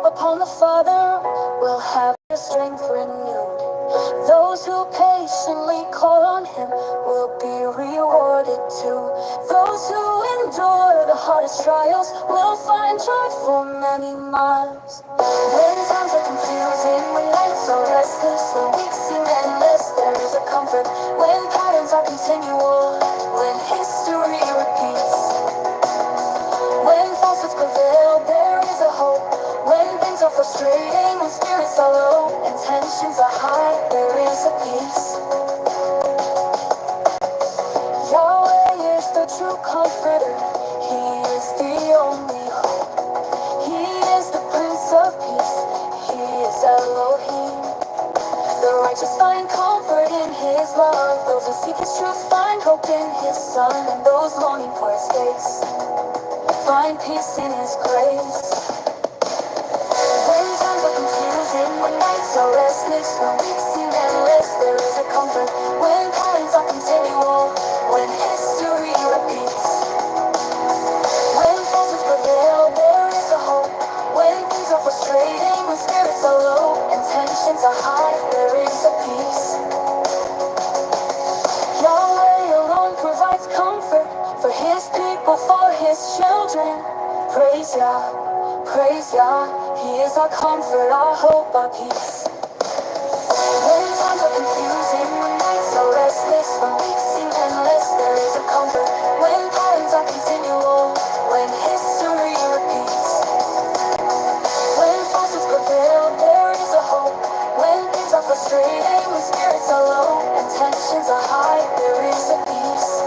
upon the Father will have their strength renewed. Those who patiently call on Him will be rewarded too. Those who endure the hardest trials will find joy for many miles. When times are confusing, when nights are restless, when weeks seem endless, there is a comfort. When patterns are continual, when history repeats, when falsehoods prevail, there is a hope. When things are frustrating, when spirits are low and tensions are high, there is a peace. Yahweh is the true comforter. He is the only hope. He is the Prince of Peace. He is Elohim. The righteous find comfort in His love. Those who seek His truth find hope in His Son. And those longing for His face find peace in His grace. When times are confusing, when nights are restless, when weeks seem endless, there is a comfort. When patterns are continual, when history repeats, when falsehoods prevail, there is a hope. When things are frustrating, when spirits are low and tensions are high, there is a peace. Yahweh alone provides comfort for His people, for His children. Praise Yah, praise Yah. He is our comfort, our hope, our peace. When times are confusing, when nights are restless, when weeks seem endless, there is a comfort. When patterns are continual, when history repeats, when falsehoods prevail, there is a hope. When things are frustrating, when spirits are low and tensions are high, there is a peace.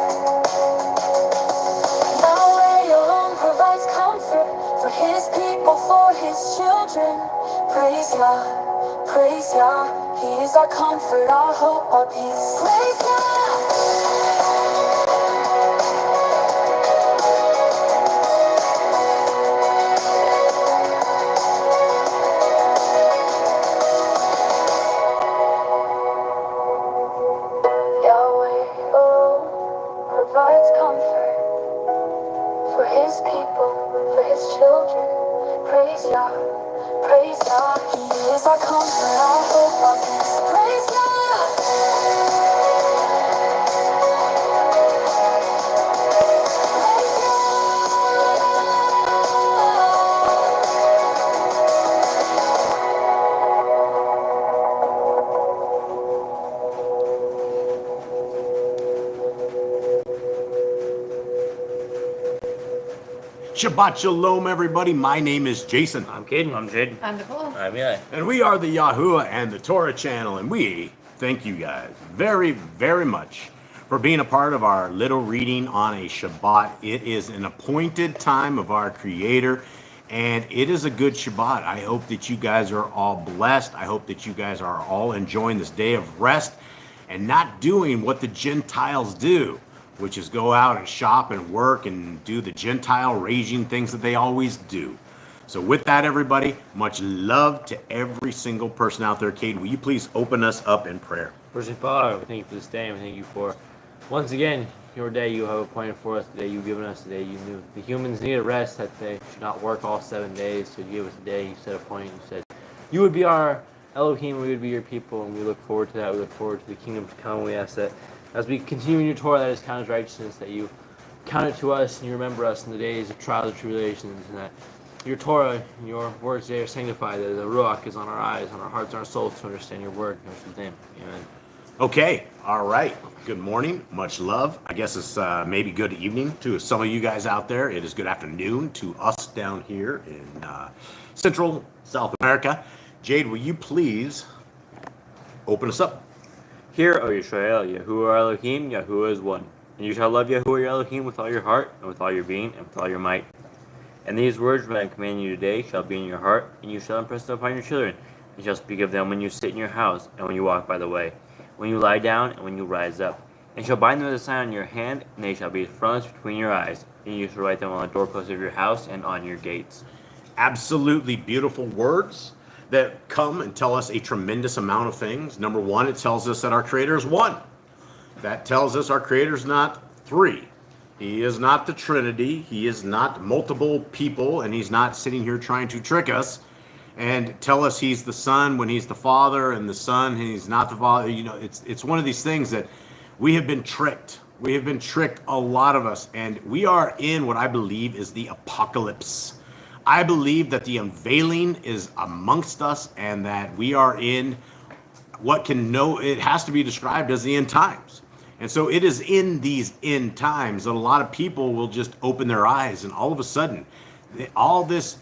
Yahweh alone provides comfort for His people, for His children. Praise Yah, praise Yah. He is our comfort, our hope, our peace. Praise Yah. Yahweh alone provides comfort for His people, for His children. Praise Yah, praise Yah. He is our comfort, our hope, our peace. Praise Yah. Praise Shabbat Shalom, everybody. My name is Jason. I'm Caden. I'm Jaden. I'm Nicole. I'm Eli. And we are the Yahuwah and the Torah channel. And we thank you guys very, very much for being a part of our little reading on a Shabbat. It is an appointed time of our Creator. And it is a good Shabbat. I hope that you guys are all blessed. I hope that you guys are all enjoying this day of rest and not doing what the Gentiles do, which is go out and shop and work and do the Gentile raging things that they always do. So with that, everybody, much love to every single person out there. Cade, will you please open us up in prayer? First and Father, we thank you for this day, and we thank you for, once again, your day you have appointed for us, the day you've given us, the day you knew the humans needed rest, that they should not work all 7 days. So you gave us a day, you set a point, you said you would be our Elohim, we would be your people, and we look forward to that. We look forward to the kingdom to come. We ask that as we continue in your Torah that is counted righteousness, that you count it to us and you remember us in the days of trials and tribulations, and that your Torah and your words today are sanctified, that the Ruach is on our eyes, on our hearts, and our souls to understand your word. In Yeshua's name, amen. Okay, all right. Good morning, much love. I guess it's maybe good evening to some of you guys out there. It is good afternoon to us down here in Central South America. Jade, will you please open us up? Hear, O Yisrael, Yahuwah Elohim, Yahuwah is one. And you shall love Yahuwah your Elohim with all your heart, and with all your being, and with all your might. And these words that I command you today shall be in your heart, and you shall impress them upon your children, and shall speak of them when you sit in your house, and when you walk by the way, when you lie down, and when you rise up. And you shall bind them as a sign on your hand, and they shall be as frontlets between your eyes. And you shall write them on the doorposts of your house and on your gates. Absolutely beautiful words that come and tell us a tremendous amount of things. Number one, it tells us that our Creator is one. That tells us our Creator is not three. He is not the Trinity. He is not multiple people, and He's not sitting here trying to trick us. and tell us he's the son when he's the father, and the son and he's not the father. You know, it's one of these things that we have been tricked. We have been tricked, a lot of us, and we are in what I believe is the apocalypse. I believe that the unveiling is amongst us, and that we are in what it has to be described as the end times. And so it is in these end times that a lot of people will just open their eyes, and all of a sudden, all this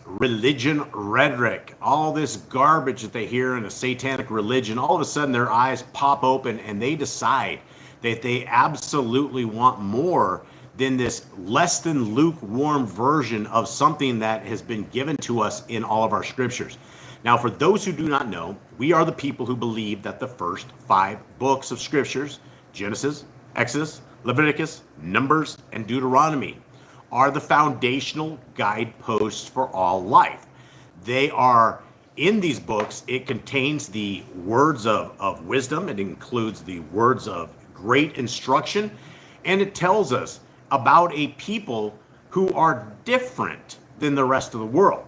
religion rhetoric, all this garbage that they hear in a satanic religion, all of a sudden their eyes pop open and they decide that they absolutely want more than this less than lukewarm version of something that has been given to us in all of our scriptures. Now, for those who do not know, we are the people who believe that the first 5 books of scriptures, Genesis, Exodus, Leviticus, Numbers, and Deuteronomy, are the foundational guideposts for all life. They are, in these books, it contains the words of wisdom, it includes the words of great instruction, and it tells us about a people who are different than the rest of the world.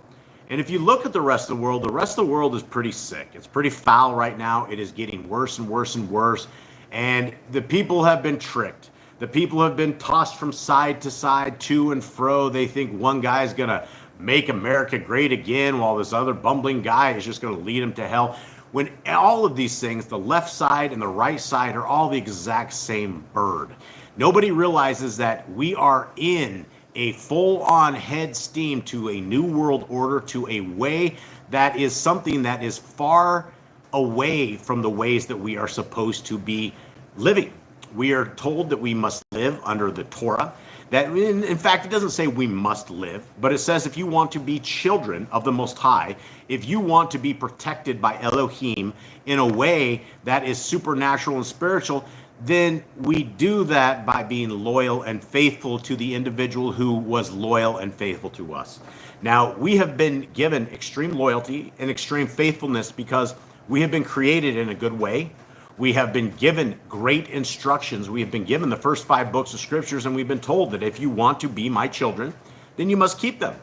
And if you look at the rest of the world is pretty sick. It's pretty foul right now. It is getting worse and worse and worse. And the people have been tricked. The people have been tossed from side to side, to and fro. They think one guy is going to make America great again, while this other bumbling guy is just going to lead them to hell. When all of these things, the left side and the right side, are all the exact same bird. Nobody realizes that we are in a full-on head steam to a new world order, to a way that is something that is far away from the ways that we are supposed to be living. We are told that we must live under the Torah. That, in fact, it doesn't say we must live, but it says if you want to be children of the Most High, if you want to be protected by Elohim in a way that is supernatural and spiritual, then we do that by being loyal and faithful to the individual who was loyal and faithful to us. Now, we have been given extreme loyalty and extreme faithfulness because we have been created in a good way. We have been given great instructions. We have been given the first 5 books of scriptures, and we've been told that if you want to be my children, then you must keep them.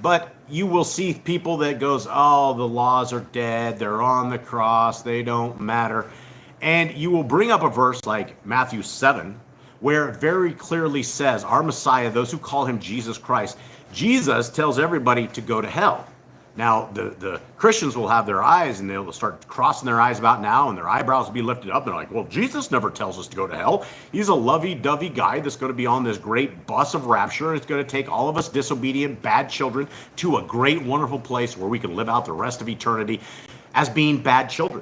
But you will see people that goes, oh, the laws are dead, they're on the cross, they don't matter. And you will bring up a verse like Matthew 7, where it very clearly says, our Messiah, those who call him Jesus Christ, Jesus tells everybody to go to hell. Now, the Christians will have their eyes, and they'll start crossing their eyes about now, and their eyebrows will be lifted up. They're like, well, Jesus never tells us to go to hell. He's a lovey-dovey guy that's going to be on this great bus of rapture, and it's going to take all of us disobedient, bad children to a great, wonderful place where we can live out the rest of eternity as being bad children.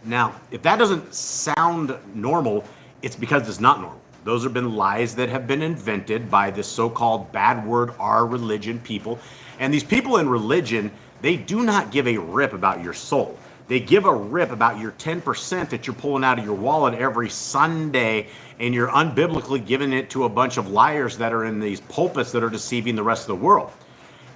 Now, if that doesn't sound normal, it's because it's not normal. Those have been lies that have been invented by this so-called bad word, our religion people. And these people in religion, they do not give a rip about your soul. They give a rip about your 10% that you're pulling out of your wallet every Sunday, and you're unbiblically giving it to a bunch of liars that are in these pulpits that are deceiving the rest of the world.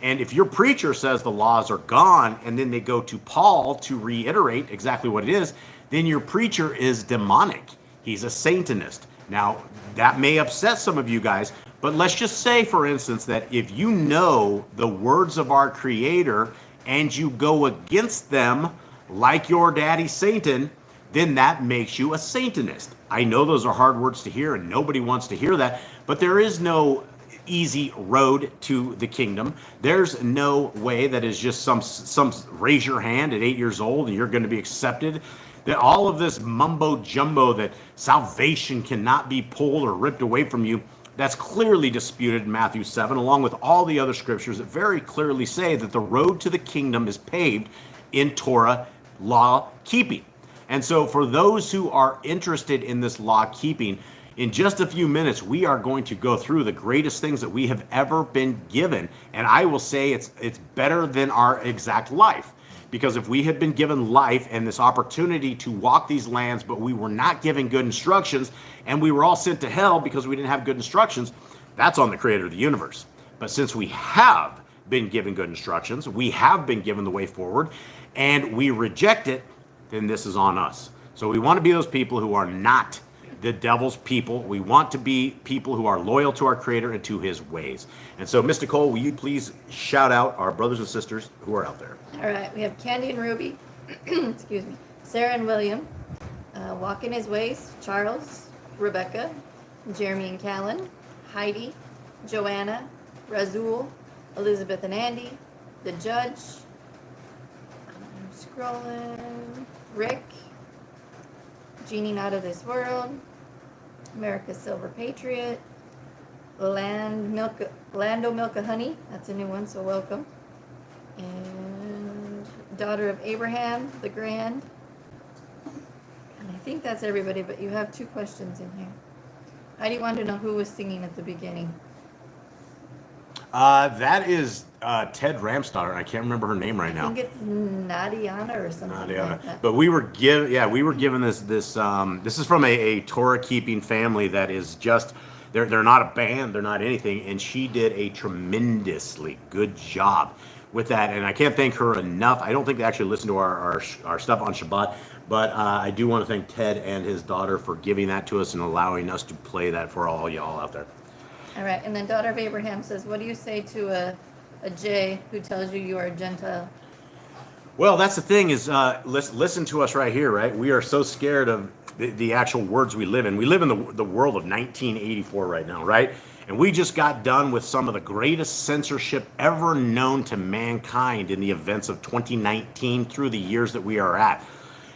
And if your preacher says the laws are gone, and then they go to Paul to reiterate exactly what it is, then your preacher is demonic. He's a Satanist. Now, that may upset some of you guys, but let's just say, for instance, that if you know the words of our Creator and you go against them like your daddy Satan, then that makes you a Satanist. I know those are hard words to hear, and nobody wants to hear that, but there is no easy road to the kingdom. There's no way that is just some raise your hand at 8 years old and you're going to be accepted. That all of this mumbo jumbo that salvation cannot be pulled or ripped away from you, that's clearly disputed in Matthew 7, along with all the other scriptures that very clearly say that the road to the kingdom is paved in Torah law keeping. And so for those who are interested in this law keeping, in just a few minutes, we are going to go through the greatest things that we have ever been given. And I will say it's better than our exact life. Because if we had been given life and this opportunity to walk these lands, but we were not given good instructions, and we were all sent to hell because we didn't have good instructions, that's on the Creator of the universe. But since we have been given good instructions, we have been given the way forward, and we reject it, then this is on us. So we want to be those people who are not the devil's people. We want to be people who are loyal to our Creator and to His ways. And so, Miss Nicole, will you please shout out our brothers and sisters who are out there? All right, we have Candy and Ruby, excuse me, Sarah and William, Walk in His Ways, Charles, Rebecca, Jeremy and Callan, Heidi, Joanna, Razul, Elizabeth and Andy, The Judge, I'm scrolling, Rick, Jeannie Not of This World, America's Silver Patriot, Lando Milka Honey, that's a new one, so welcome. And Daughter of Abraham, the Grand. And I think that's everybody, but you have 2 questions in here. I didn't want to know who was singing at the beginning. That is Ted Ramsdaughter. I can't remember her name right I now. think it's Nadiana or something like that. But we were given this. This is from a Torah keeping family that is just. They're not a band. They're not anything. And she did a tremendously good job with that, and I can't thank her enough. I don't think they actually listen to our stuff on Shabbat, but I do want to thank Ted and his daughter for giving that to us and allowing us to play that for all y'all out there. All right, and then Daughter of Abraham says, what do you say to a Jay who tells you you are a Gentile? Well, that's the thing is, listen to us right here, right? We are so scared of the actual words we live in. We live in the world of 1984 right now, right? And we just got done with some of the greatest censorship ever known to mankind in the events of 2019 through the years that we are at.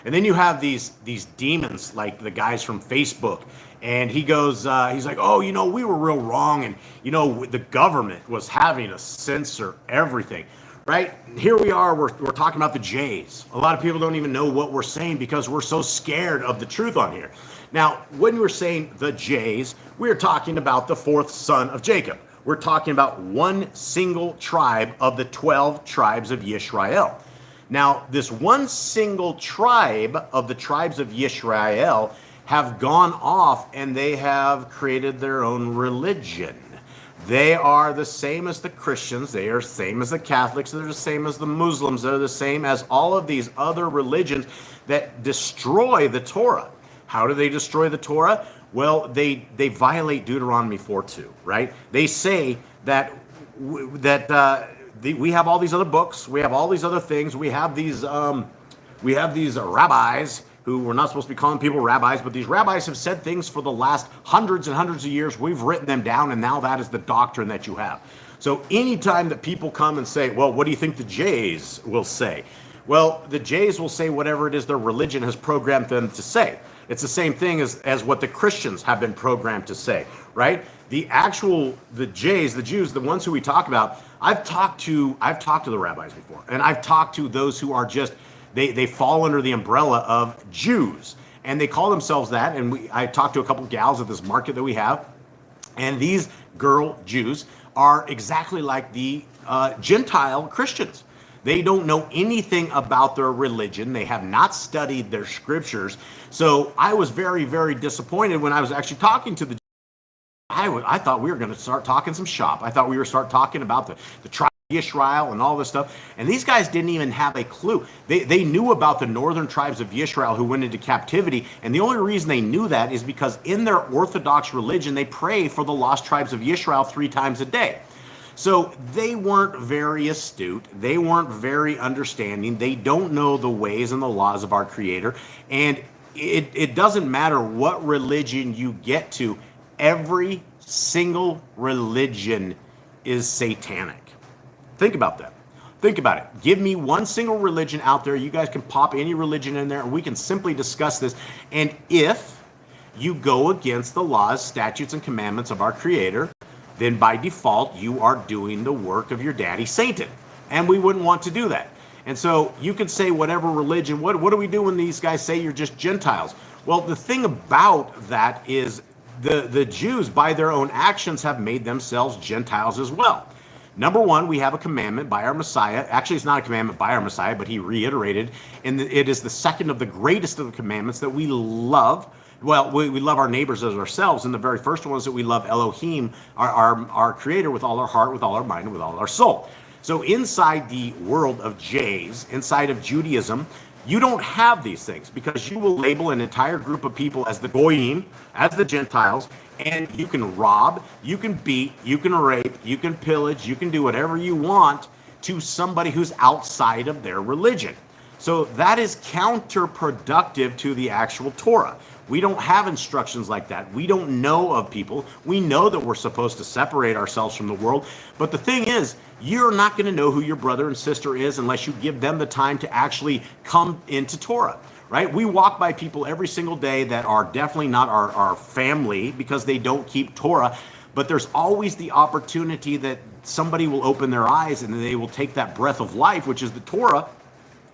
And then you have these demons like the guys from Facebook, and he goes, he's like, oh, we were real wrong, and the government was having to censor everything, right? Here we are, we're talking about the Jays. A lot of people don't even know what we're saying because we're so scared of the truth on here. Now, when we're saying the Jays, we're talking about the 4th son of Jacob. We're talking about one single tribe of the 12 tribes of Yisrael. Now, this one single tribe of the tribes of Yisrael have gone off and they have created their own religion. They are the same as the Christians. They are the same as the Catholics. They're the same as the Muslims. They're the same as all of these other religions that destroy the Torah. How do they destroy the Torah? Well, they violate Deuteronomy 4:2, right? They say that we have all these other books, we have all these other things, we have these rabbis who we're not supposed to be calling people rabbis, but these rabbis have said things for the last hundreds and hundreds of years. We've written them down, and now that is the doctrine that you have. So anytime that people come and say, well, what do you think the Jays will say? Well, the Jays will say whatever it is their religion has programmed them to say. It's the same thing as what the Christians have been programmed to say, right? The Jays, the Jews, the ones who we talk about, I've talked to the rabbis before, and I've talked to those who are just, they fall under the umbrella of Jews, and they call themselves that. And I talked to a couple gals at this market that we have, and these girl Jews are exactly like the Gentile Christians. They don't know anything about their religion. They have not studied their scriptures. So I was very, very disappointed when I was actually talking to the I thought we were going to start talking some shop. I thought we were start talking about the tribe of Yisrael and all this stuff. And these guys didn't even have a clue. They knew about the northern tribes of Yisrael who went into captivity. And the only reason they knew that is because in their Orthodox religion, they pray for the lost tribes of Yisrael 3 times a day. So they weren't very astute. They weren't very understanding. They don't know the ways and the laws of our Creator. And it doesn't matter what religion you get to. Every single religion is satanic. Think about that. Think about it. Give me one single religion out there. You guys can pop any religion in there and we can simply discuss this. And if you go against the laws, statutes, and commandments of our Creator, then by default, you are doing the work of your daddy Satan. And we wouldn't want to do that. And so you could say whatever religion, what do we do when these guys say you're just Gentiles? Well, the thing about that is the Jews, by their own actions, have made themselves Gentiles as well. Number one, we have a commandment by our Messiah. Actually, it's not a commandment by our Messiah, but he reiterated, and it is the second of the greatest of the commandments that we love. Well, we love our neighbors as ourselves, and the very first one is that we love Elohim, our Creator, with all our heart, with all our mind, and with all our soul. So inside the world of Jays, inside of Judaism, You don't have these things because you will label an entire group of people as the Goyim, as the Gentiles, and you can rob, you can beat, you can rape, you can pillage, you can do whatever you want to somebody who's outside of their religion. So that is counterproductive to the actual Torah. We don't have instructions like that. We don't know of people. We know that we're supposed to separate ourselves from the world. But the thing is, you're not going to know who your brother and sister is unless you give them the time to actually come into Torah, right? We walk by people every single day that are definitely not our family because they don't keep Torah. But there's always the opportunity that somebody will open their eyes and they will take that breath of life, which is the Torah,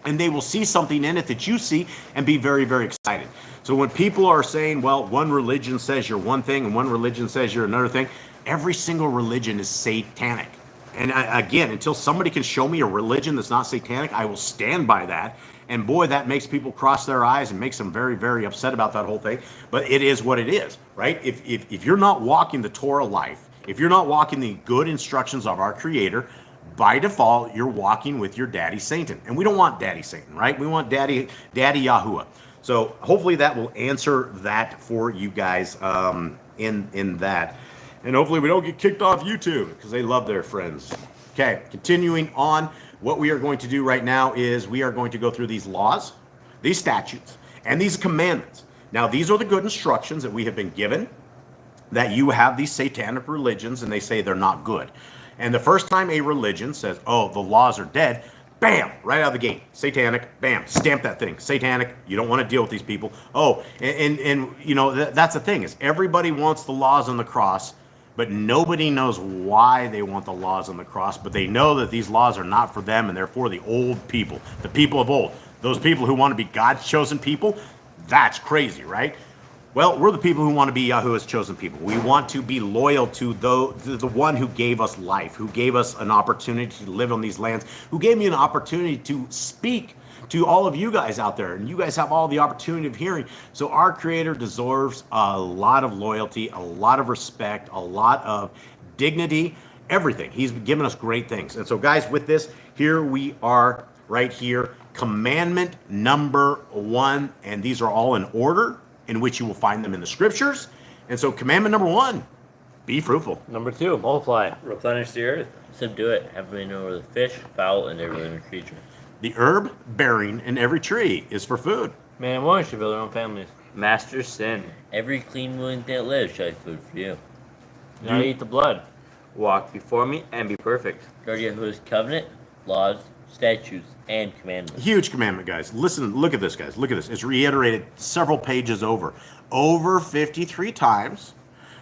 and they will see something in it that you see and be very, very excited. So when people are saying, well, one religion says you're one thing and one religion says you're another thing, every single religion is satanic. And again, until somebody can show me a religion that's not satanic, I will stand by that. And boy, that makes people cross their eyes and makes them very, very upset about that whole thing. But it is what it is, right? If you're not walking the Torah life, if you're not walking the good instructions of our Creator, by default, you're walking with your daddy Satan. And we don't want daddy Satan, right? We want daddy Yahuwah. So hopefully that will answer that for you guys in that. And hopefully we don't get kicked off YouTube because they love their friends. Okay, continuing on, what we are going to do right now is we are going to go through these laws, these statutes, and these commandments. Now, these are the good instructions that we have been given, that you have these satanic religions and they say they're not good. And the first time a religion says, oh, the laws are dead, bam, right out of the gate, satanic, bam, stamp that thing, satanic, you don't want to deal with these people. Oh, and you know, that's the thing is everybody wants the laws on the cross, but nobody knows why they want the laws on the cross, but they know that these laws are not for them and they're for the old people, the people of old, those people who want to be God's chosen people. That's crazy, right? Well, we're the people who want to be Yahuwah's chosen people. We want to be loyal to the one who gave us life, who gave us an opportunity to live on these lands, who gave me an opportunity to speak to all of you guys out there. And you guys have all the opportunity of hearing. So our Creator deserves a lot of loyalty, a lot of respect, a lot of dignity, everything. He's given us great things. And so, guys, with this, here we are right here. Commandment number 1, and these are all in order in which you will find them in the scriptures. And so commandment number 1, be fruitful. Number 2, multiply. Replenish the earth, subdue it, have dominion over the fish, fowl, and every living creature. The herb bearing in every tree is for food. Man and woman should build their own families. Master sin. Every clean, willing thing that lives shall be food for you. Do not eat the blood. Walk before me and be perfect. Guard Yahuwah's covenant, laws, statutes, and commandments. Huge commandment, guys. Listen, look at this, guys. Look at this. It's reiterated several pages over. Over 53 times,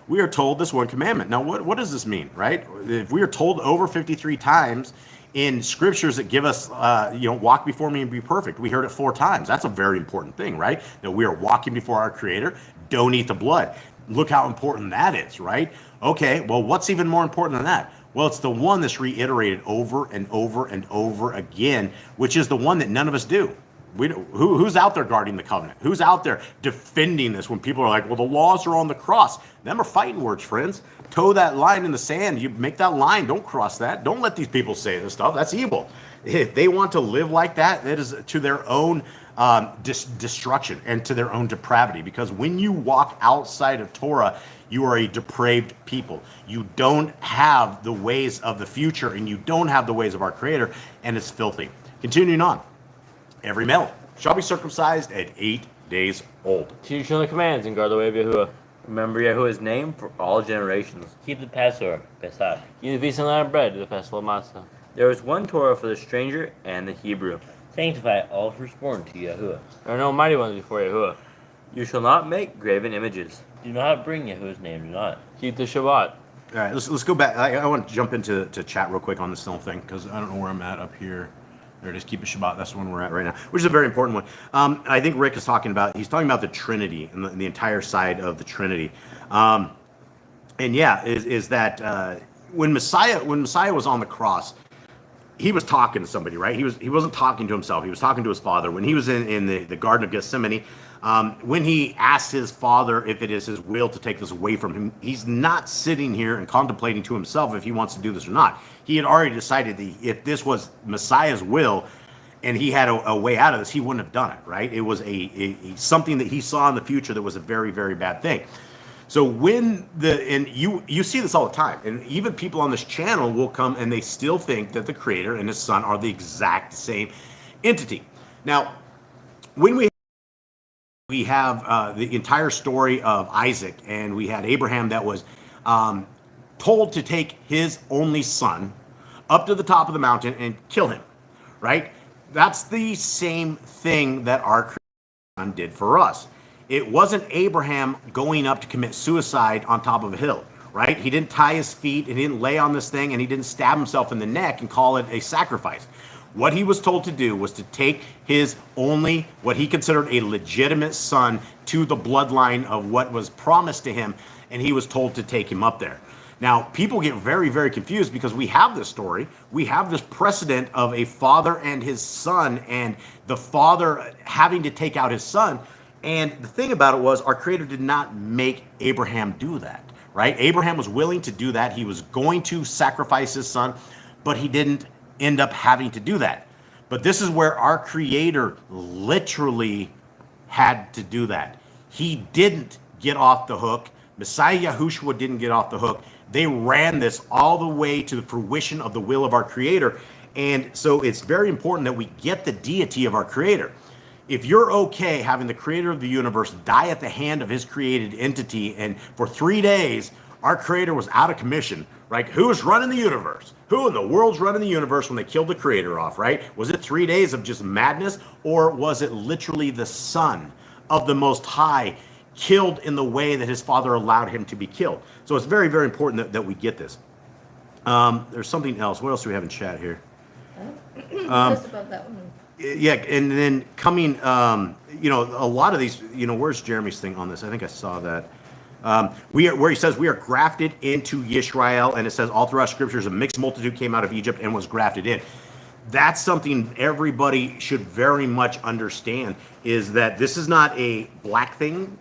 we are told this one commandment. Now, what does this mean, right? If we are told over 53 times in scriptures that give us, walk before me and be perfect, we heard it 4 times. That's a very important thing, right? That we are walking before our Creator. Don't eat the blood. Look how important that is, right? Okay, well, what's even more important than that? Well, it's the one that's reiterated over and over and over again, which is the one that none of us do. Who's out there guarding the covenant? Who's out there defending this when people are like, well, the laws are on the cross? Them are fighting words, friends. Toe that line in the sand. You make that line. Don't cross that. Don't let these people say this stuff. That's evil. If they want to live like that, that is to their own destruction and to their own depravity. Because when you walk outside of Torah, you are a depraved people. You don't have the ways of the future, and you don't have the ways of our Creator, and it's filthy. Continuing on. Every male shall be circumcised at 8 days old. Teach them the commands and guard the way of Yahuwah. Remember Yahuwah's name for all generations. Keep the Passover, Pesach. Eat the feast of unleavened bread to the festival of Matzah. There is one Torah for the stranger and the Hebrew. Sanctify all firstborn to Yahuwah. There are no mighty ones before Yahuwah. You shall not make graven images. Do not bring Yahuwah's name, do not. Keep the Shabbat. All right, let's go back. I want to jump into chat real quick on this little thing because I don't know where I'm at up here. There it is. Keep it Shabbat. That's the one we're at right now, which is a very important one. I think Rick is talking about. He's talking about the Trinity and the entire side of the Trinity. And yeah, is that when Messiah was on the cross, he was talking to somebody, right? He wasn't talking to himself. He was talking to his Father. When he was in the Garden of Gethsemane, when he asked his Father if it is his will to take this away from him, he's not sitting here and contemplating to himself if he wants to do this or not. He had already decided that if this was Messiah's will, and he had a way out of this, he wouldn't have done it, right? It was something that he saw in the future that was a very, very bad thing. So when and you see this all the time, and even people on this channel will come and they still think that the Creator and His Son are the exact same entity. Now, when we have the entire story of Isaac, and we had Abraham that was told to take his only son up to the top of the mountain and kill him, right? That's the same thing that our Son did for us. It wasn't Abraham going up to commit suicide on top of a hill, right? He didn't tie his feet, and he didn't lay on this thing, and he didn't stab himself in the neck and call it a sacrifice. What he was told to do was to take his only, what he considered a legitimate son, to the bloodline of what was promised to him, and he was told to take him up there. Now, people get very, very confused because we have this story. We have this precedent of a father and his son, and the father having to take out his son. And the thing about it was, our Creator did not make Abraham do that, right? Abraham was willing to do that. He was going to sacrifice his son, but he didn't end up having to do that. But this is where our Creator literally had to do that. He didn't get off the hook. Messiah Yahushua didn't get off the hook. They ran this all the way to the fruition of the will of our Creator. And so it's very important that we get the deity of our Creator. If you're okay having the Creator of the universe die at the hand of his created entity, and for 3 days, our Creator was out of commission, right? Who's running the universe? Who in the world's running the universe when they killed the Creator off, right? Was it 3 days of just madness, or was it literally the Son of the Most High killed in the way that his Father allowed him to be killed? So it's very, very important that we get this. There's something else. What else do we have in chat here? Just above that one. Yeah, and then coming, a lot of these, where's Jeremy's thing on this? I think I saw that. Where he says we are grafted into Yisrael, and it says all throughout Scriptures a mixed multitude came out of Egypt and was grafted in. That's something everybody should very much understand, is that this is not a black thing,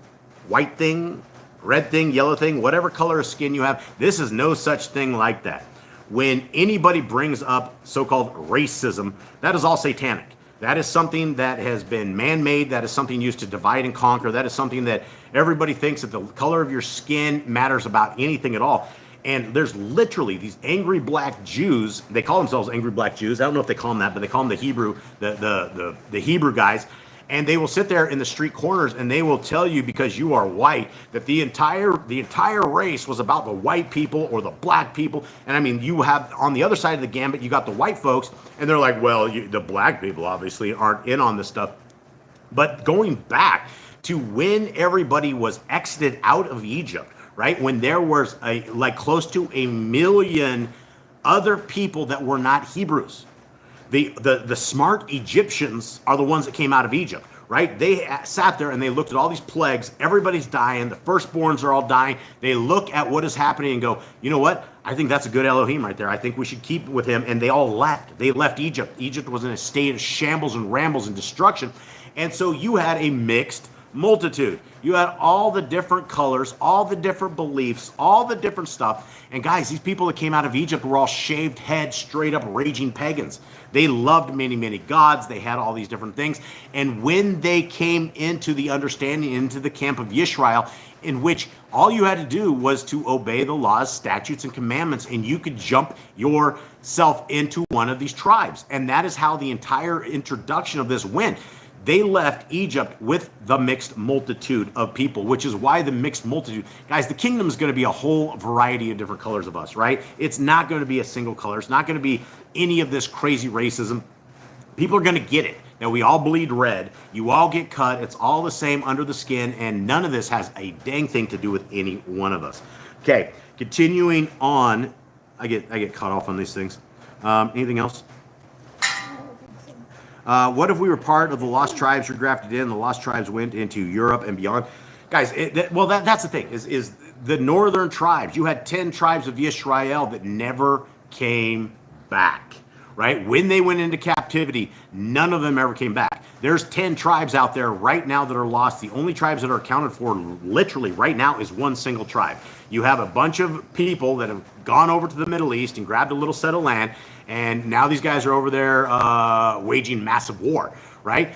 white thing, red thing, yellow thing, whatever color of skin you have. This is no such thing like that. When anybody brings up so-called racism, that is all satanic. That is something that has been man-made. That is something used to divide and conquer. That is something that everybody thinks that the color of your skin matters about anything at all. And there's literally these angry black Jews. They call themselves angry black Jews. I don't know if they call them that, but they call them the Hebrew guys. And they will sit there in the street corners and they will tell you, because you are white, that the entire race was about the white people or the black people. And I mean, you have on the other side of the gambit, you got the white folks, and they're like, well, the black people obviously aren't in on this stuff. But going back to when everybody was exited out of Egypt, right? When there was close to 1 million other people that were not Hebrews. The smart Egyptians are the ones that came out of Egypt, right? They sat there and they looked at all these plagues. Everybody's dying. The firstborns are all dying. They look at what is happening and go, you know what? I think that's a good Elohim right there. I think we should keep with him. And they all left. They left Egypt. Egypt was in a state of shambles and rambles and destruction. And so you had a mixed multitude. You had all the different colors, all the different beliefs, all the different stuff. And guys, these people that came out of Egypt were all shaved head, straight up raging pagans. They loved many, many gods. They had all these different things. And when they came into the understanding, into the camp of Yisrael, in which all you had to do was to obey the laws, statutes, and commandments, and you could jump yourself into one of these tribes. And that is how the entire introduction of this went. They left Egypt with the mixed multitude of people, which is why the mixed multitude. Guys, the kingdom is going to be a whole variety of different colors of us, right? It's not going to be a single color. It's not going to be any of this crazy racism. People are going to get it. Now, we all bleed red. You all get cut. It's all the same under the skin, and none of this has a dang thing to do with any one of us. Okay, continuing on. I get caught off on these things. Anything else? What if we were part of the lost tribes, were grafted in, the lost tribes went into Europe and beyond? Guys, that's the thing, is the northern tribes. You had 10 tribes of Yisrael that never came back, right? When they went into captivity, none of them ever came back. There's 10 tribes out there right now that are lost. The only tribes that are accounted for literally right now is one single tribe. You have a bunch of people that have gone over to the Middle East and grabbed a little set of land, and now these guys are over there waging massive war, right?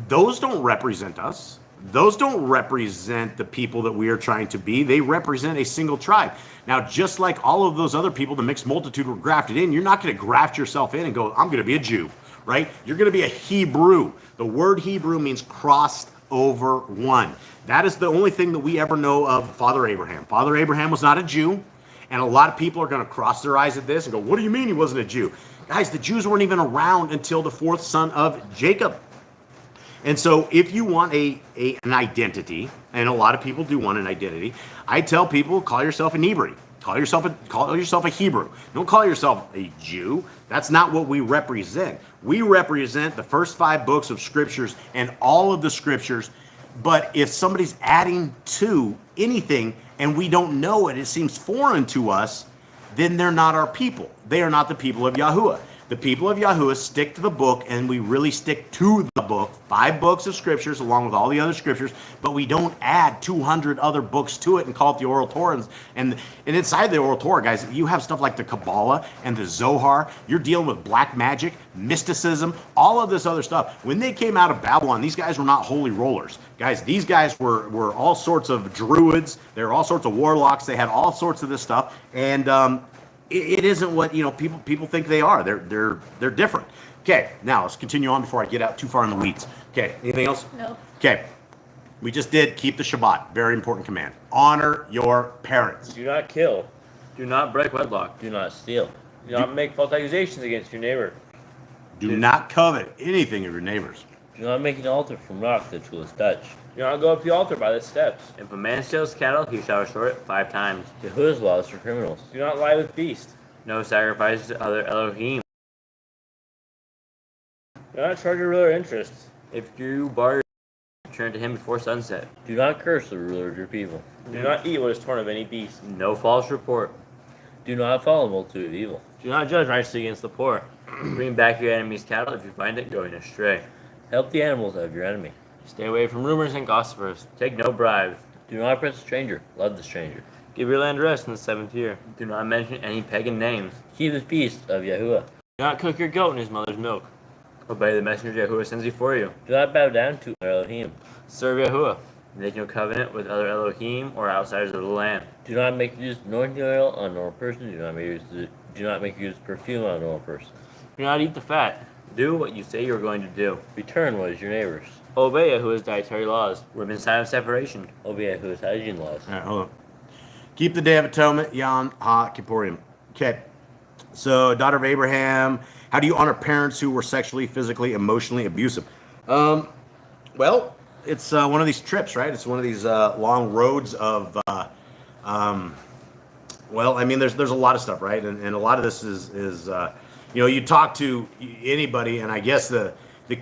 Those don't represent us. Those don't represent the people that we are trying to be. They represent a single tribe. Now, just like all of those other people, the mixed multitude were grafted in, you're not going to graft yourself in and go, I'm going to be a Jew, right? You're going to be a Hebrew. The word Hebrew means crossed over one. That is the only thing that we ever know of Father Abraham. Father Abraham was not a Jew, and a lot of people are going to cross their eyes at this and go, what do you mean he wasn't a Jew? Guys, the Jews weren't even around until the fourth son of Jacob. And so if you want an identity, and a lot of people do want an identity, I tell people, call yourself an Hebrew. Call yourself a Hebrew. Don't call yourself a Jew. That's not what we represent. We represent the first 5 books of scriptures and all of the scriptures. But if somebody's adding to anything and we don't know it, it seems foreign to us, then they're not our people. They are not the people of Yahuwah. The people of Yahuwah stick to the book, and we really stick to the book. 5 books of scriptures along with all the other scriptures, but we don't add 200 other books to it and call it the oral Torah. And inside the oral Torah, guys, you have stuff like the Kabbalah and the Zohar. You're dealing with black magic, mysticism, all of this other stuff. When they came out of Babylon, these guys were not holy rollers. Guys, these guys were all sorts of druids. They were all sorts of warlocks. They had all sorts of this stuff. And it isn't what people think they are. They're different. Okay, now let's continue on before I get out too far in the weeds. Okay, anything else? No. Okay, we just did keep the Shabbat. Very important command. Honor your parents. Do not kill. Do not break wedlock. Do not steal. Do not make false accusations against your neighbor. Do not covet anything of your neighbors. Do not make an altar from rock that you will touch. Do not go up the altar by the steps. If a man steals cattle, he shall restore it 5 times. Yahuwah's laws for criminals. Do not lie with beasts. No sacrifices to other Elohim. Do not charge your ruler interest. If you borrow, return to him before sunset. Do not curse the ruler of your people. Do not eat what is torn of any beast. No false report. Do not follow a multitude of evil. Do not judge righteously against the poor. Bring back your enemy's cattle if you find it going astray. Help the animals of your enemy. Stay away from rumors and gossipers. Take no bribes. Do not oppress a stranger. Love the stranger. Give your land rest in the 7th year. Do not mention any pagan names. Keep the feast of Yahuwah. Do not cook your goat in his mother's milk. Obey the messenger Yahuwah sends before you. Do not bow down to other Elohim. Serve Yahuwah. Make no covenant with other Elohim or outsiders of the land. Do not make use of anointing oil on a normal person. Do not make use of perfume on a normal person. Do not eat the fat. Do what you say you're going to do. Return what is your neighbor's. Obey Yahuwah's dietary laws. Women's time of separation. Obey Yahuwah's hygiene laws. All right, hold on. Keep the Day of Atonement, Yom HaKippurim. Okay. So, daughter of Abraham, how do you honor parents who were sexually, physically, emotionally abusive? Well, it's one of these trips, right? It's one of these long roads of, well, I mean, there's a lot of stuff, right? And a lot of this is you talk to anybody, and I guess the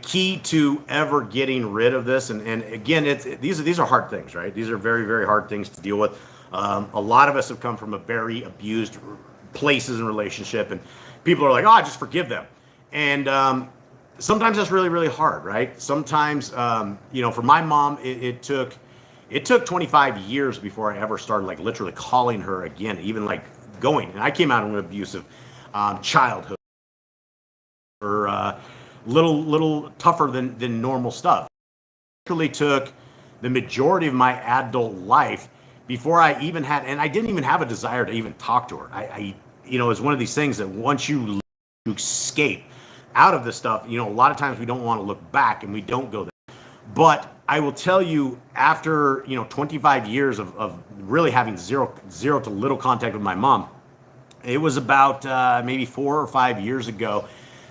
key to ever getting rid of this, and again, these are hard things, right? These are very, very hard things to deal with. A lot of us have come from a very abused places in relationship, and people are like, oh, just forgive them. And sometimes that's really, really hard, right? Sometimes, for my mom, it took 25 years before I ever started like literally calling her again, even like going. And I came out of an abusive childhood, or little tougher than normal stuff. It really took the majority of my adult life before I even had, and I didn't even have a desire to even talk to her. I it's one of these things that once you escape out of this stuff, a lot of times we don't want to look back and we don't go there. But I will tell you, after 25 years of really having zero to little contact with my mom, it was about maybe 4 or 5 years ago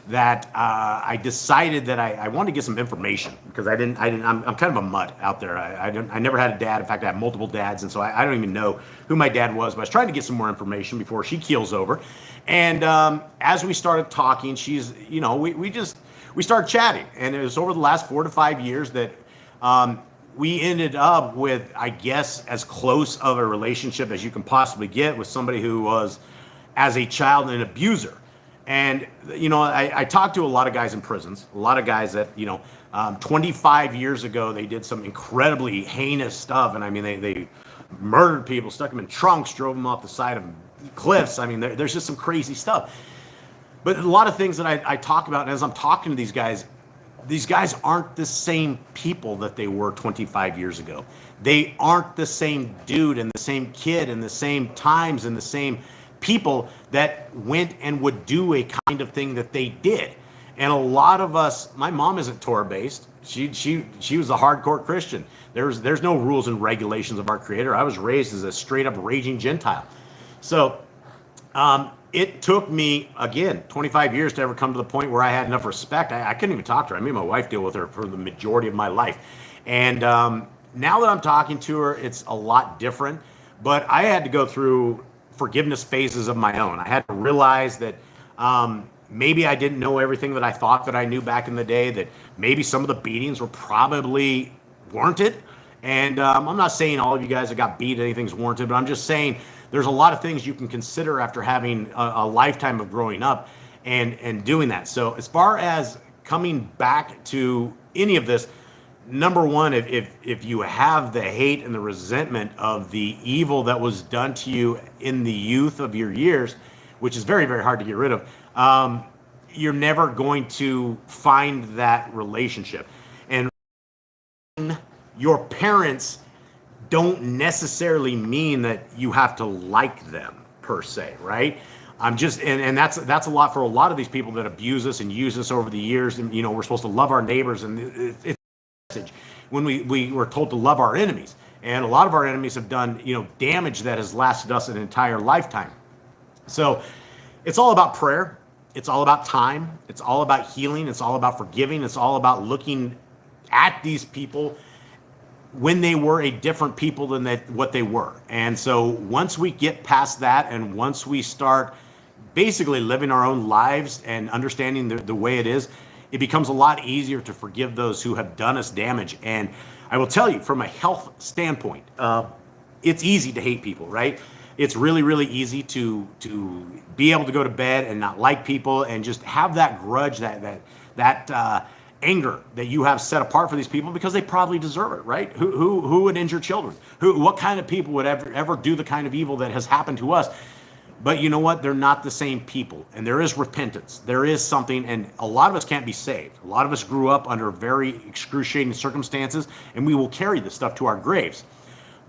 that I decided that I wanted to get some information, because I'm kind of a mutt out there. I never had a dad. In fact, I have multiple dads, and so I don't even know who my dad was. But I was trying to get some more information before she keels over. And as we started talking, she's we started chatting, and it was over the last 4 to 5 years that we ended up with, I guess, as close of a relationship as you can possibly get with somebody who was, as a child, an abuser. And, I talked to a lot of guys in prisons, a lot of guys that, 25 years ago, they did some incredibly heinous stuff. And I mean, they murdered people, stuck them in trunks, drove them off the side of cliffs. I mean, there's just some crazy stuff. But a lot of things that I talk about, and as I'm talking to these guys aren't the same people that they were 25 years ago. They aren't the same dude and the same kid and the same times and the same people that went and would do a kind of thing that they did. And a lot of us, my mom isn't Torah based. She was a hardcore Christian. There's no rules and regulations of our Creator. I was raised as a straight up raging Gentile. So it took me, again, 25 years to ever come to the point where I had enough respect. I couldn't even talk to her. I made my wife deal with her for the majority of my life. And now that I'm talking to her, it's a lot different. But I had to go through forgiveness phases of my own. I had to realize that maybe I didn't know everything that I thought that I knew back in the day, that maybe some of the beatings were probably warranted. And I'm not saying all of you guys that got beat, anything's warranted, but I'm just saying there's a lot of things you can consider after having a lifetime of growing up and doing that. So as far as coming back to any of this, number one, if you have the hate and the resentment of the evil that was done to you in the youth of your years, which is very, very hard to get rid of, you're never going to find that relationship. And your parents don't necessarily mean that you have to like them per se, right? I'm just, and that's a lot for a lot of these people that abuse us and use us over the years. And we're supposed to love our neighbors, and it's when we were told to love our enemies. And a lot of our enemies have done damage that has lasted us an entire lifetime. So it's all about prayer. It's all about time. It's all about healing. It's all about forgiving. It's all about looking at these people when they were a different people than what they were. And so once we get past that, and once we start basically living our own lives and understanding the way it is, it becomes a lot easier to forgive those who have done us damage. And I will tell you, from a health standpoint, it's easy to hate people, right? It's really, really easy to be able to go to bed and not like people and just have that grudge, that anger that you have set apart for these people, because they probably deserve it, right? Who would injure children? What kind of people would ever do the kind of evil that has happened to us? But you know what? They're not the same people. And there is repentance. There is something, and a lot of us can't be saved. A lot of us grew up under very excruciating circumstances, and we will carry this stuff to our graves.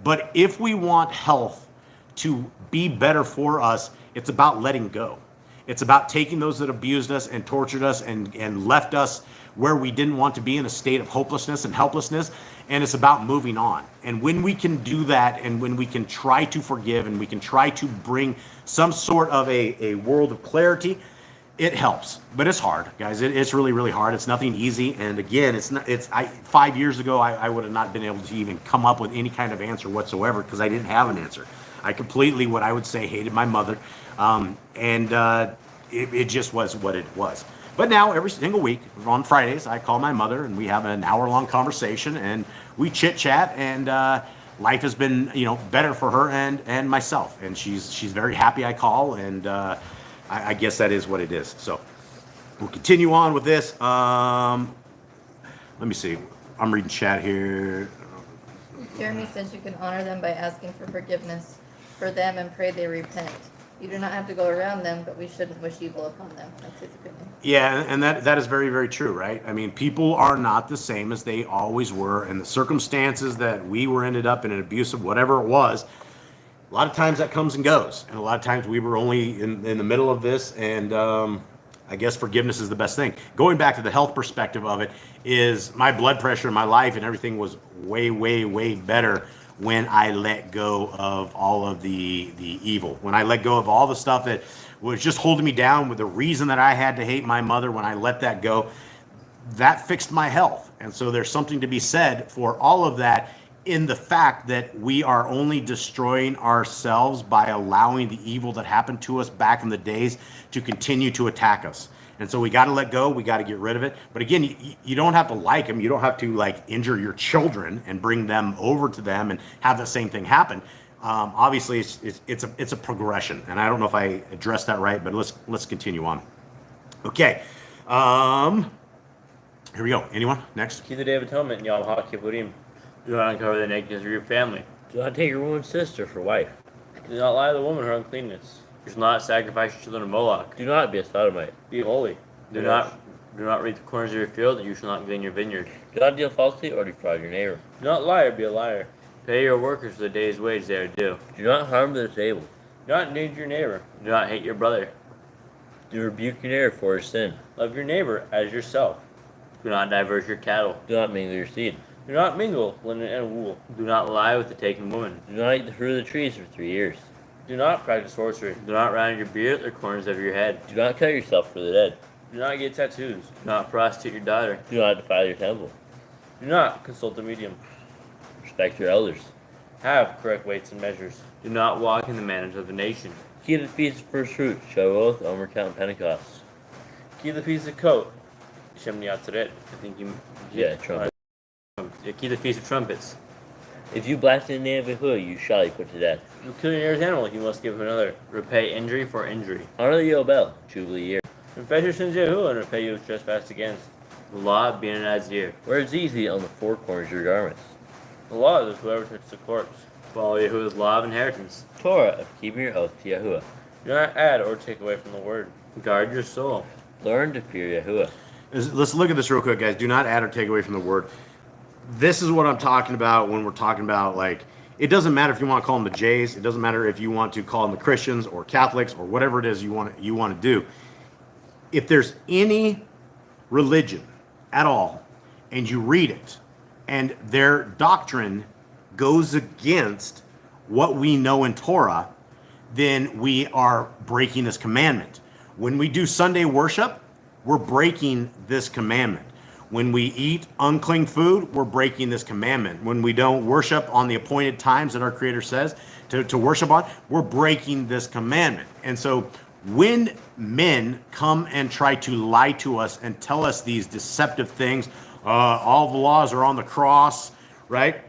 But if we want health to be better for us, it's about letting go. It's about taking those that abused us and tortured us and left us where we didn't want to be, in a state of hopelessness and helplessness. And it's about moving on. And when we can do that, and when we can try to forgive, and we can try to bring some sort of a world of clarity, it helps. But it's hard, guys. It's really, really hard. It's nothing easy. And again, 5 years ago, I would have not been able to even come up with any kind of answer whatsoever, because I didn't have an answer. I completely, what I would say, hated my mother. It just was what it was. But now, every single week, on Fridays, I call my mother, and we have an hour-long conversation, and we chit-chat, and life has been, better for her and myself. And she's very happy I call, and I guess that is what it is. So we'll continue on with this. Let me see. I'm reading chat here. Jeremy says you can honor them by asking for forgiveness for them and pray they repent. You do not have to go around them, but we shouldn't wish evil upon them. That's his opinion. Yeah, and that is very, very true, right? I mean, people are not the same as they always were, and the circumstances that we ended up in an abusive, whatever it was, a lot of times that comes and goes, and a lot of times we were only in the middle of this, and I guess forgiveness is the best thing. Going back to the health perspective of it, is my blood pressure in my life and everything was way, way, way better when I let go of all of the evil. When I let go of all the stuff that was just holding me down, with the reason that I had to hate my mother, when I let that go, that fixed my health. And so there's something to be said for all of that, in the fact that we are only destroying ourselves by allowing the evil that happened to us back in the days to continue to attack us. And so we got to let go. We got to get rid of it. But again, you don't have to like them. You don't have to injure your children and bring them over to them and have the same thing happen. Obviously, it's a progression. And I don't know if I addressed that right, but let's continue on. Okay. Here we go. Anyone? Next. Keep the Day of Atonement, Yom HaKippurim. Do not uncover the nakedness of your family. Do not take your woman's sister for wife. Do not lie to the woman her uncleanness. You shall not sacrifice your children to Moloch. Do not be a sodomite. Be holy. Do not reap the corners of your field, and you shall not glean your vineyard. Do not deal falsely or defraud your neighbor. Do not lie or be a liar. Pay your workers for the day's wage they are due. Do not harm the disabled. Do not endanger your neighbor. Do not hate your brother. Do rebuke your neighbor for his sin. Love your neighbor as yourself. Do not diverse your cattle. Do not mingle your seed. Do not mingle linen and wool. Do not lie with the taken woman. Do not eat the fruit of the trees for 3 years. Do not practice sorcery. Do not round your beard at the corners of your head. Do not cut yourself for the dead. Do not get tattoos. Do not prostitute your daughter. Do not defile your temple. Do not consult a medium. Respect your elders. Have correct weights and measures. Do not walk in the manners of the nation. Keep the feast of first fruits, Shavuot, Omer, Count, Pentecost. Keep the feast of Coat. Shemini Atzeret. I think you. Yeah, trumpet. Keep the feast of trumpets. If you blaspheme the name of Yahuwah, you shall be put to death. If you kill your neighbor's animal, you must give him another. Repay injury for injury. Honor the Yobel, Jubilee year. Confess your sins to Yahuwah and repay you trespass against. The law being an Nazir. Wear a tzitzit on the four corners of your garments. The law is whoever touches the corpse. Follow Yahuwah's law of inheritance. Torah of keeping your oath to Yahuwah. Do not add or take away from the word. Guard your soul. Learn to fear Yahuwah. Let's look at this real quick, guys. Do not add or take away from the word. This is what I'm talking about when we're talking about, like, it doesn't matter if you want to call them the Jays. It doesn't matter if you want to call them the Christians or Catholics or whatever it is you want to do. If there's any religion at all and you read it and their doctrine goes against what we know in Torah, then we are breaking this commandment. When we do Sunday worship, we're breaking this commandment. When we eat unclean food, we're breaking this commandment. When we don't worship on the appointed times that our Creator says to worship on, we're breaking this commandment. And so when men come and try to lie to us and tell us these deceptive things, all the laws are on the cross, right?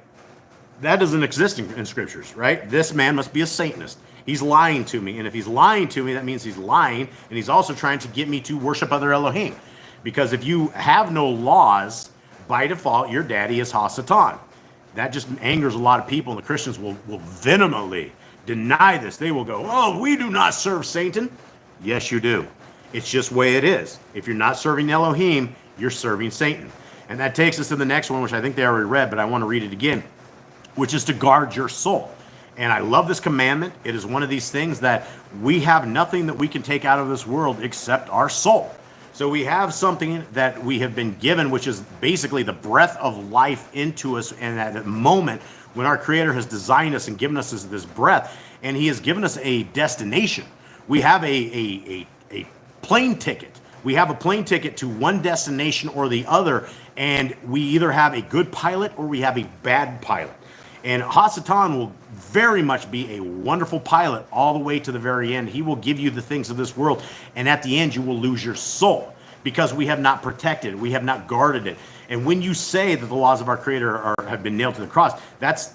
That doesn't exist in scriptures, right? This man must be a Satanist. He's lying to me. And if he's lying to me, that means he's lying. And he's also trying to get me to worship other Elohim. Because if you have no laws, by default, your daddy is Ha-Satan. That just angers a lot of people, and the Christians will vehemently deny this. They will go, oh, we do not serve Satan. Yes, you do. It's just the way it is. If you're not serving Elohim, you're serving Satan. And that takes us to the next one, which I think they already read, but I want to read it again, which is to guard your soul. And I love this commandment. It is one of these things that we have nothing that we can take out of this world except our soul. So we have something that we have been given, which is basically the breath of life into us. And at the moment when our Creator has designed us and given us this breath, and He has given us a destination, we have a plane ticket. We have a plane ticket to one destination or the other, and we either have a good pilot or we have a bad pilot. And Ha-Satan will very much be a wonderful pilot all the way to the very end. He will give you the things of this world, and at the end you will lose your soul because we have not protected it, we have not guarded it. And when you say that the laws of our Creator have been nailed to the cross, that's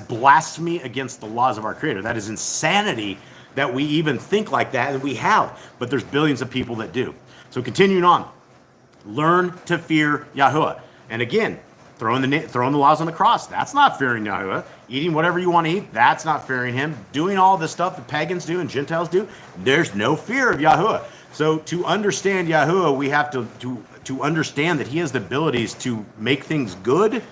blasphemy against the laws of our Creator. That is insanity that we even think like that, and we have. But there's billions of people that do. So continuing on, learn to fear Yahuwah. And again, throwing the laws on the cross, that's not fearing Yahuwah. Eating whatever you want to eat, that's not fearing Him. Doing all this stuff that pagans do and Gentiles do, there's no fear of Yahuwah. So to understand Yahuwah, we have to understand that He has the abilities to make things good,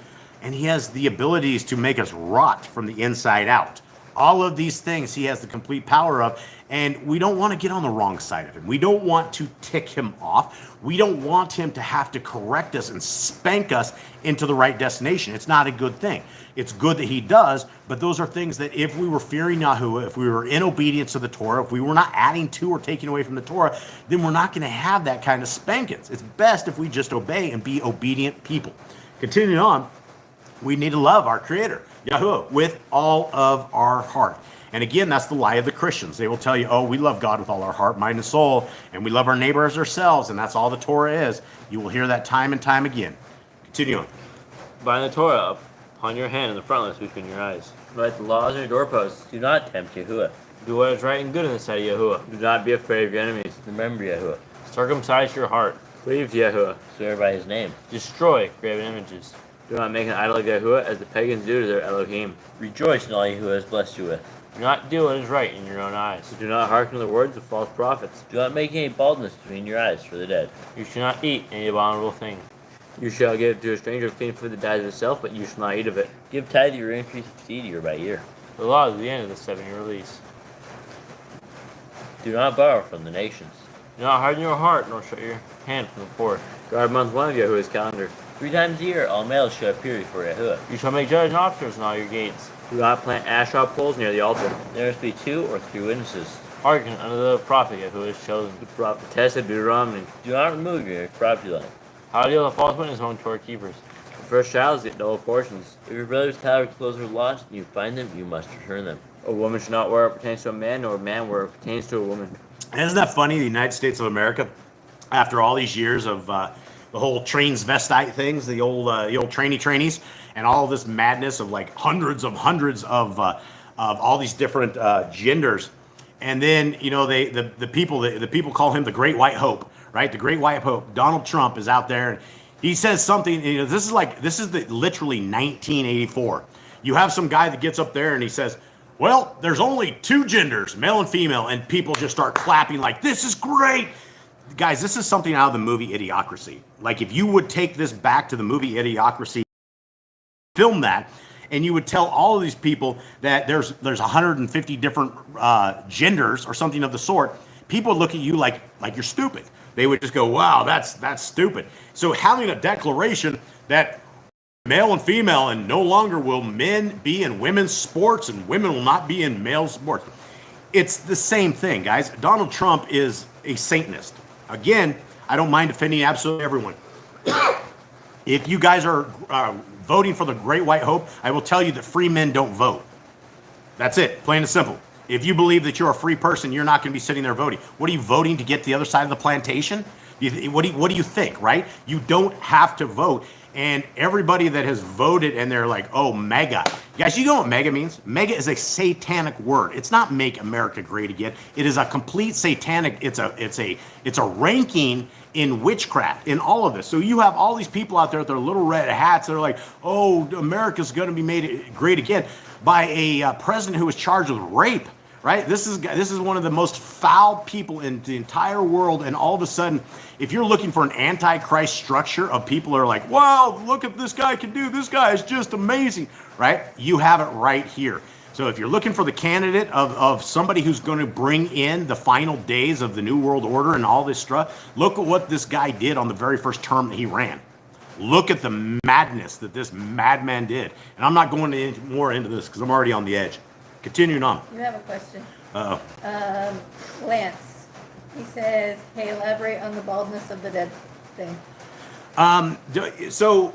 and He has the abilities to make us rot from the inside out. All of these things He has the complete power of, and we don't want to get on the wrong side of Him. We don't want to tick Him off. We don't want Him to have to correct us and spank us into the right destination. It's not a good thing. It's good that He does, but those are things that if we were fearing Yahuwah, if we were in obedience to the Torah, if we were not adding to or taking away from the Torah, then we're not going to have that kind of spankings. It's best if we just obey and be obedient people. Continuing on, we need to love our Creator, Yahuwah, with all of our heart. And again, that's the lie of the Christians. They will tell you, oh, we love God with all our heart, mind, and soul, and we love our neighbor as ourselves, and that's all the Torah is. You will hear that time and time again. Continue on. Bind the Torah upon your hand and the frontlets between your eyes. Write the laws on your doorposts. Do not tempt Yahuwah. Do what is right and good in the sight of Yahuwah. Do not be afraid of your enemies. Remember Yahuwah. Circumcise your heart. Cleave to Yahuwah. Swear by His name. Destroy graven images. Do not make an idol of Yahuwah as the pagans do to their Elohim. Rejoice in all Yahuwah has blessed you with. Do not do what is right in your own eyes. Do not hearken to the words of false prophets. Do not make any baldness between your eyes for the dead. You shall not eat any abominable thing. You shall give to a stranger clean food that dies of itself, but you shall not eat of it. Give tithe your increase of seed year by year. The law is the end of the 7-year lease. Do not borrow from the nations. Do not harden your heart, nor shut your hand from the poor. Guard month one of Yahuwah's calendar. 3 times a year all males shall appear before Yahuwah. You shall make judges and officers in all your gates. Do not plant asherah poles near the altar. There must be 2 or 3 witnesses. Hearken unto the prophet Yahuwah is chosen. The prophet test of Deuteronomy. Do not remove your property line. How to deal with false witness among Torah keepers. The first child is get double portions. If your brother's talent or clothes are lost and you find them, you must return them. A woman should not wear what pertains to a man, nor a man wear what pertains to a woman. Isn't that funny? The United States of America, after all these years of the whole transvestite things, the old trainees, and all this madness of like hundreds of all these different genders, and then the people call him the Great White Hope, right? The Great White Hope. Donald Trump is out there, and he says something. This is literally 1984. You have some guy that gets up there and he says, well, there's only 2 genders, male and female, and people just start clapping like, this is great. Guys, this is something out of the movie Idiocracy. Like, if you would take this back to the movie Idiocracy, film that, and you would tell all of these people that there's 150 different genders or something of the sort, people would look at you like you're stupid. They would just go, wow, that's stupid. So having a declaration that male and female, and no longer will men be in women's sports and women will not be in male sports. It's the same thing, guys. Donald Trump is a Satanist. Again, I don't mind offending absolutely everyone. If you guys are voting for the Great White Hope, I will tell you that free men don't vote. That's it, plain and simple. If you believe that you're a free person, you're not going to be sitting there voting. What are you voting to get to the other side of the plantation? What do you think, right? You don't have to vote. And everybody that has voted and they're like, oh, MAGA. Guys, you know what MAGA means? MAGA is a satanic word. It's not make America great again. It is a complete satanic, it's a ranking in witchcraft, in all of this. So you have all these people out there with their little red hats that are like, oh, America's going to be made great again by a president who was charged with rape. Right? This is one of the most foul people in the entire world, and all of a sudden, if you're looking for an antichrist structure of people who are like, wow, look at this guy can do, this guy is just amazing, right? You have it right here. So if you're looking for the candidate of somebody who's going to bring in the final days of the New World Order and all this stuff, look at what this guy did on the very first term that he ran. Look at the madness that this madman did. And I'm not going more into this because I'm already on the edge. Continuing on. You have a question. Uh-oh. Lance, he says, hey, elaborate on the baldness of the dead thing. So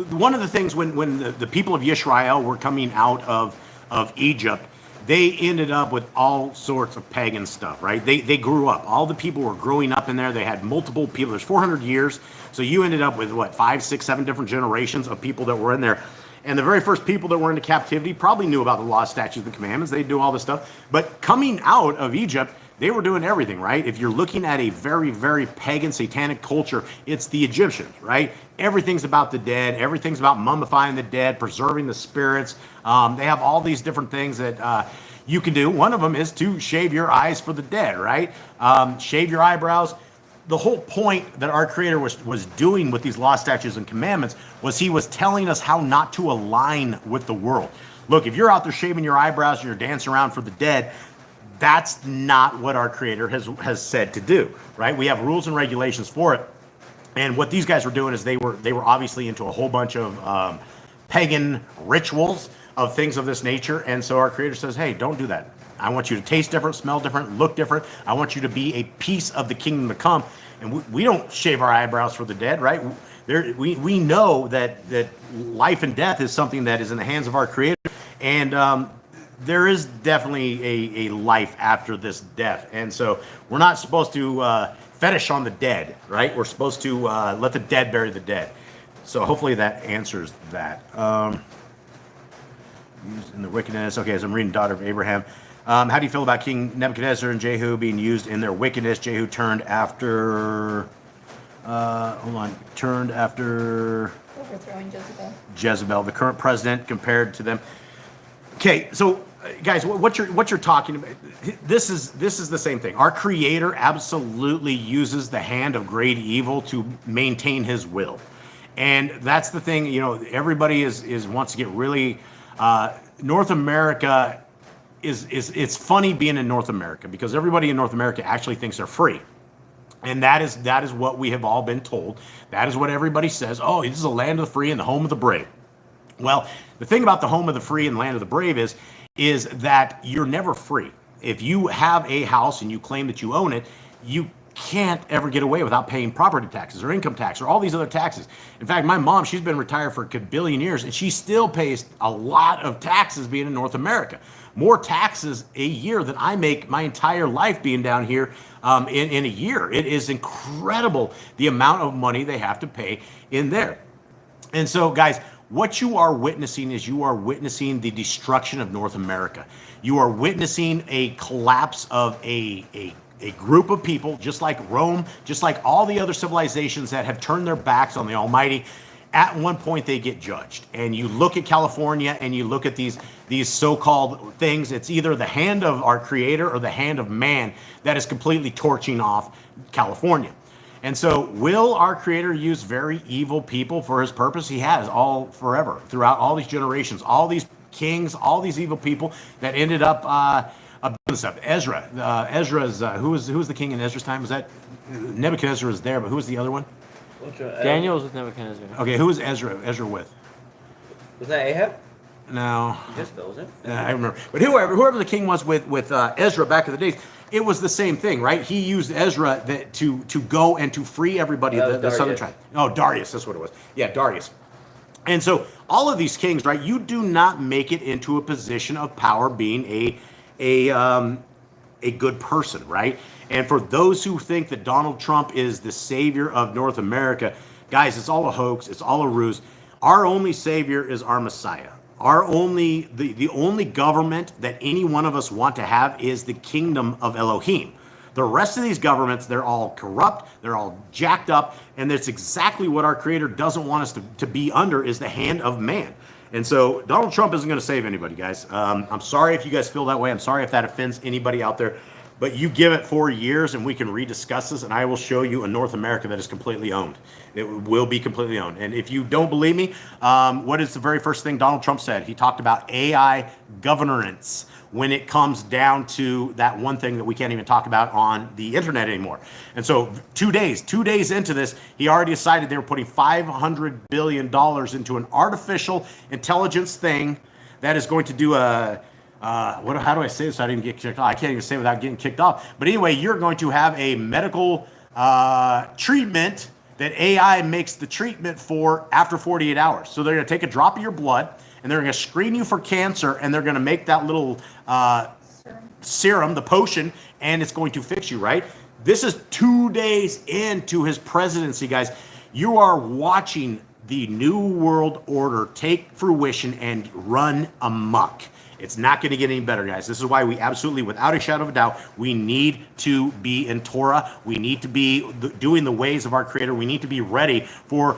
one of the things when the people of Yisrael were coming out of Egypt, they ended up with all sorts of pagan stuff, right? They grew up. All the people were growing up in there. They had multiple people. There's 400 years. So you ended up with, 5, 6, 7 different generations of people that were in there. And the very first people that were into captivity probably knew about the law, statutes, and commandments. They knew all this stuff. But coming out of Egypt, they were doing everything, right? If you're looking at a very, very pagan, satanic culture, it's the Egyptians, right? Everything's about the dead. Everything's about mummifying the dead, preserving the spirits. They have all these different things that you can do. One of them is to shave your eyes for the dead, right? Shave your eyebrows. The whole point that our Creator was doing with these law, statutes, and commandments was he was telling us how not to align with the world. Look, if you're out there shaving your eyebrows and you're dancing around for the dead, that's not what our Creator has said to do, right? We have rules and regulations for it. And what these guys were doing is they were obviously into a whole bunch of pagan rituals of things of this nature. And so our Creator says, hey, don't do that. I want you to taste different, smell different, look different. I want you to be a piece of the kingdom to come. And we don't shave our eyebrows for the dead, right? We know that life and death is something that is in the hands of our Creator. And there is definitely a life after this death. And so we're not supposed to fetish on the dead, right? We're supposed to let the dead bury the dead. So hopefully that answers that. Used in the wickedness. Okay, so I'm reading Daughter of Abraham. How do you feel about King Nebuchadnezzar and Jehu being used in their wickedness? Jehu turned after... Turned after... Overthrowing Jezebel. Jezebel, the current president, compared to them. Okay, so guys, what you're talking about, this is the same thing. Our Creator absolutely uses the hand of great evil to maintain His will, and that's the thing. You know, everybody is wants to get really North America is it's funny being in North America because everybody in North America actually thinks they're free. And that is what we have all been told. That is what everybody says. Oh, this is a land of the free and the home of the brave. Well, the thing about the home of the free and land of the brave is that you're never free. If you have a house and you claim that you own it, you can't ever get away without paying property taxes or income tax or all these other taxes. In fact, my mom, she's been retired for a billion years and she still pays a lot of taxes being in North America. More taxes a year than I make my entire life being down here in a year. It is incredible the amount of money they have to pay in there. And so, guys, what you are witnessing is you are witnessing the destruction of North America. You are witnessing a collapse of a group of people, just like Rome, just like all the other civilizations that have turned their backs on the Almighty. At one point, they get judged. And you look at California and you look at these so-called things. It's either the hand of our Creator or the hand of man that is completely torching off California. And so will our Creator use very evil people for His purpose? He has, all forever, throughout all these generations, all these kings, all these evil people that ended up stuff. Ezra's who was the king in Ezra's time? Was that Nebuchadnezzar was there, but who was the other one? Daniel was with Nebuchadnezzar. Okay, who was Ezra with? Was that Ahab? No. Jezebel, was it? I remember. But whoever the king was with Ezra back in the days, it was the same thing, right? He used Ezra to go and to free everybody, the southern tribe. Oh, Darius, that's what it was. Yeah, Darius. And so all of these kings, right, you do not make it into a position of power being a good person, right? And for those who think that Donald Trump is the savior of North America, guys, it's all a hoax. It's all a ruse. Our only savior is our Messiah. The only government that any one of us want to have is the kingdom of Elohim. The rest of these governments, they're all corrupt, they're all jacked up, and that's exactly what our Creator doesn't want us to be under, is the hand of man. And so Donald Trump isn't going to save anybody, guys. I'm sorry if you guys feel that way. I'm sorry if that offends anybody out there. But you give it 4 years and we can rediscuss this, and I will show you a North America that is completely owned. It will be completely owned. And if you don't believe me, what is the very first thing Donald Trump said? He talked about AI governance when it comes down to that one thing that we can't even talk about on the internet anymore. And so 2 days into this, he already decided they were putting $500 billion into an artificial intelligence thing that is going to do how do I say this so I didn't get kicked off? I can't even say it without getting kicked off. But anyway, you're going to have a medical treatment that AI makes the treatment for after 48 hours. So they're going to take a drop of your blood and they're going to screen you for cancer, and they're going to make that little serum, the potion, and it's going to fix you, right? This is 2 days into his presidency, guys. You are watching the New World Order take fruition and run amok. It's not going to get any better, guys. This is why we absolutely, without a shadow of a doubt, we need to be in Torah. We need to be doing the ways of our Creator. We need to be ready for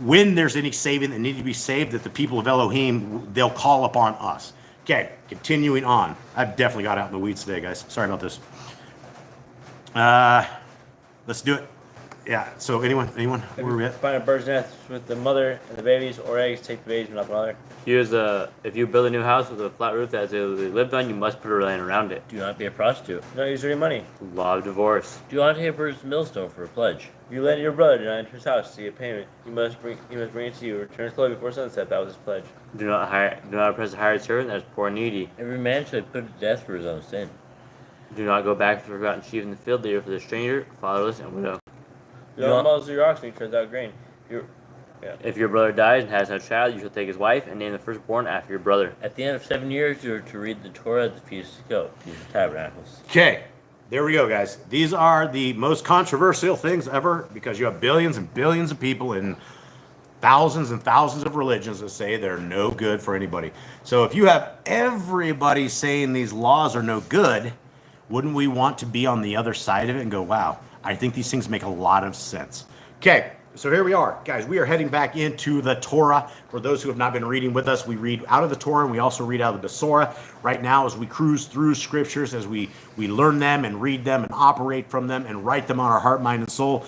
when there's any saving that need to be saved, that the people of Elohim, they'll call upon us. Okay, continuing on. I've definitely got out in the weeds today, guys. Sorry about this. Let's do it. Yeah, so anyone? Where are we at? Find a bird's nest with the mother and the babies, or eggs, take the babies, but not the mother. If you build a new house with a flat roof that they lived on, you must put a land around it. Do not be a prostitute. Do not use your money. Law of divorce. Do not take a bird's millstone for a pledge. If you lend your brother to not enter his house to get payment, he must bring it to you. Return his clothes before sunset. That was his pledge. Do not oppress a hired servant that is poor and needy. Every man shall be put to death for his own sin. Do not go back to the forgotten sheep in the field, leader for the stranger, fatherless, and widow. Do not muzzle your ox when he turns out grain. If your brother dies and has no child, you shall take his wife and name the firstborn after your brother. At the end of 7 years, you are to read the Torah at the Feast of Tabernacles. Okay, there we go, guys. These are the most controversial things ever, because you have billions and billions of people in thousands and thousands of religions that say they're no good for anybody. So if you have everybody saying these laws are no good, wouldn't we want to be on the other side of it and go, wow, I think these things make a lot of sense. Okay, So here we are, guys. We are heading back into the Torah. For those who have not been reading with us, we read out of the Torah and we also read out of the Besorah. Right now, as we cruise through scriptures, as we learn them and read them and operate from them and write them on our heart, mind, and soul.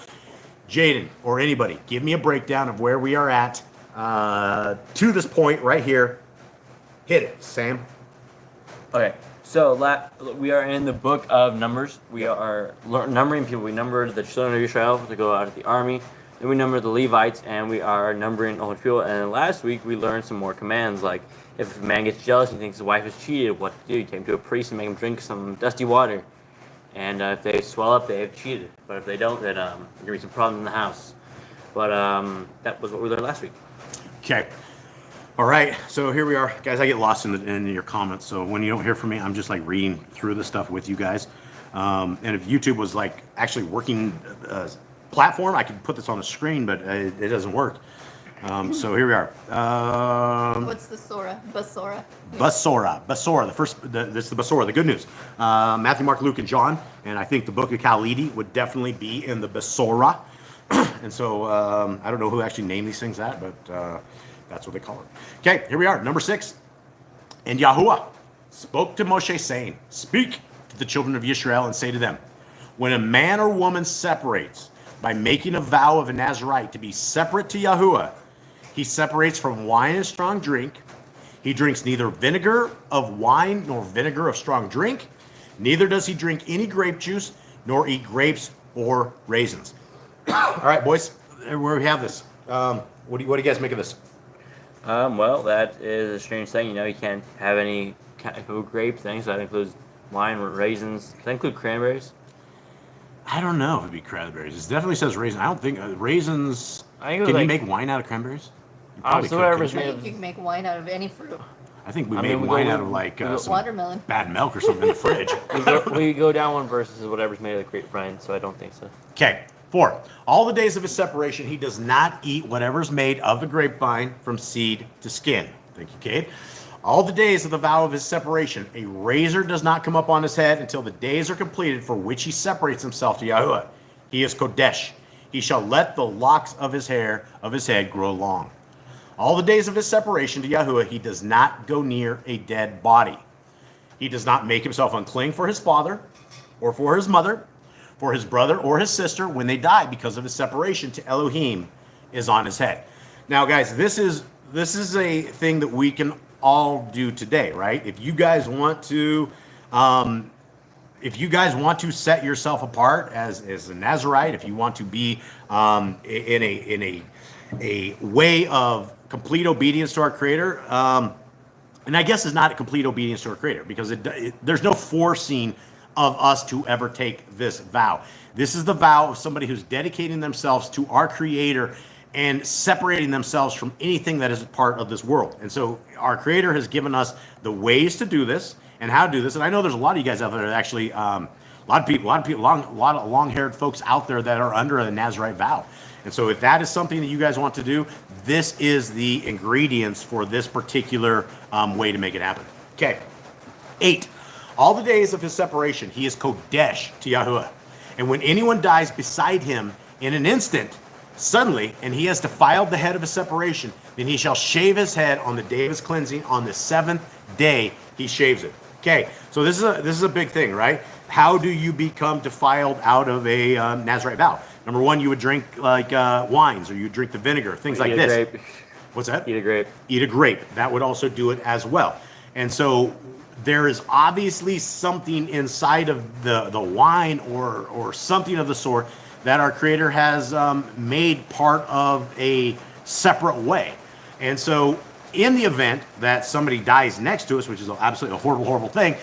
Jaden or anybody, give me a breakdown of where we are at to this point right here. Hit it, Sam. Okay, so we are in the book of Numbers. We are numbering people. We numbered the children of Israel to go out of the army. Then we numbered the Levites, and we are numbering a whole people. And last week we learned some more commands, like if a man gets jealous and thinks his wife is cheated, what to do? You take him to a priest and make him drink some dusty water. And if they swell up, they have cheated. But if they don't, then there's going to be some problems in the house. But that was what we learned last week. Okay. All right. So here we are. Guys, I get lost in your comments. So when you don't hear from me, I'm just like reading through the stuff with you guys. And if YouTube was like actually working platform, I could put this on the screen, but it doesn't work. So here we are. What's the Sora? Besorah. Besorah. This is the Besorah, the good news. Matthew, Mark, Luke, and John. And I think the book of Khalidi would definitely be in the Besorah. And so I don't know who actually named these things that, but that's what they call it. Okay, here we are. Number 6. And Yahuwah spoke to Moshe, saying, speak to the children of Israel and say to them, when a man or woman separates by making a vow of a Nazirite to be separate to Yahuwah, he separates from wine and strong drink. He drinks neither vinegar of wine nor vinegar of strong drink. Neither does he drink any grape juice nor eat grapes or raisins. All right, boys, where we have this. What do you guys make of this? Well, that is a strange thing. You know, you can't have any kind of grape things. So that includes wine, raisins. Does that include cranberries? I don't know if it'd be cranberries. It definitely says raisins. I don't think raisins. Can you make wine out of cranberries? You probably could, I think you can make wine out of any fruit. I think we made wine out of like some watermelon, bad milk or something in the fridge. we go down one verse, is whatever's made of the grapevine, so I don't think so. Okay. 4. All the days of his separation, he does not eat whatever's made of the grapevine from seed to skin. Thank you, Kate. All the days of the vow of his separation, a razor does not come up on his head until the days are completed for which he separates himself to Yahuwah. He is Kodesh. He shall let the locks of his hair of his head grow long. All the days of his separation to Yahuwah, he does not go near a dead body. He does not make himself unclean for his father or for his mother, for his brother or his sister when they die, because of his separation to Elohim is on his head. Now, guys, this is a thing that we can all do today, right? If you guys want to set yourself apart as a Nazirite, if you want to be in a way of complete obedience to our Creator, and I guess it's not a complete obedience to our Creator, because there's no forcing of us to ever take this vow. This is the vow of somebody who's dedicating themselves to our Creator and separating themselves from anything that is a part of this world. And so our Creator has given us the ways to do this and how to do this. And I know there's a lot of you guys out there that actually, a lot of long-haired folks out there that are under a Nazirite vow. And so if that is something that you guys want to do, this is the ingredients for this particular way to make it happen. Okay. 8. All the days of his separation, he is Kodesh to Yahuwah. And when anyone dies beside him in an instant, suddenly, and he has defiled the head of his separation, then he shall shave his head on the day of his cleansing. On the 7th day, he shaves it. Okay, so this is a big thing, right? How do you become defiled out of a Nazirite vow? Number 1, you would drink like wines, or you drink the vinegar, things like this. Grape. What's that? Eat a grape. Eat a grape. That would also do it as well. And so there is obviously something inside of the wine or something of the sort that our Creator has made part of a separate way. And so in the event that somebody dies next to us, which is absolutely a horrible, horrible thing,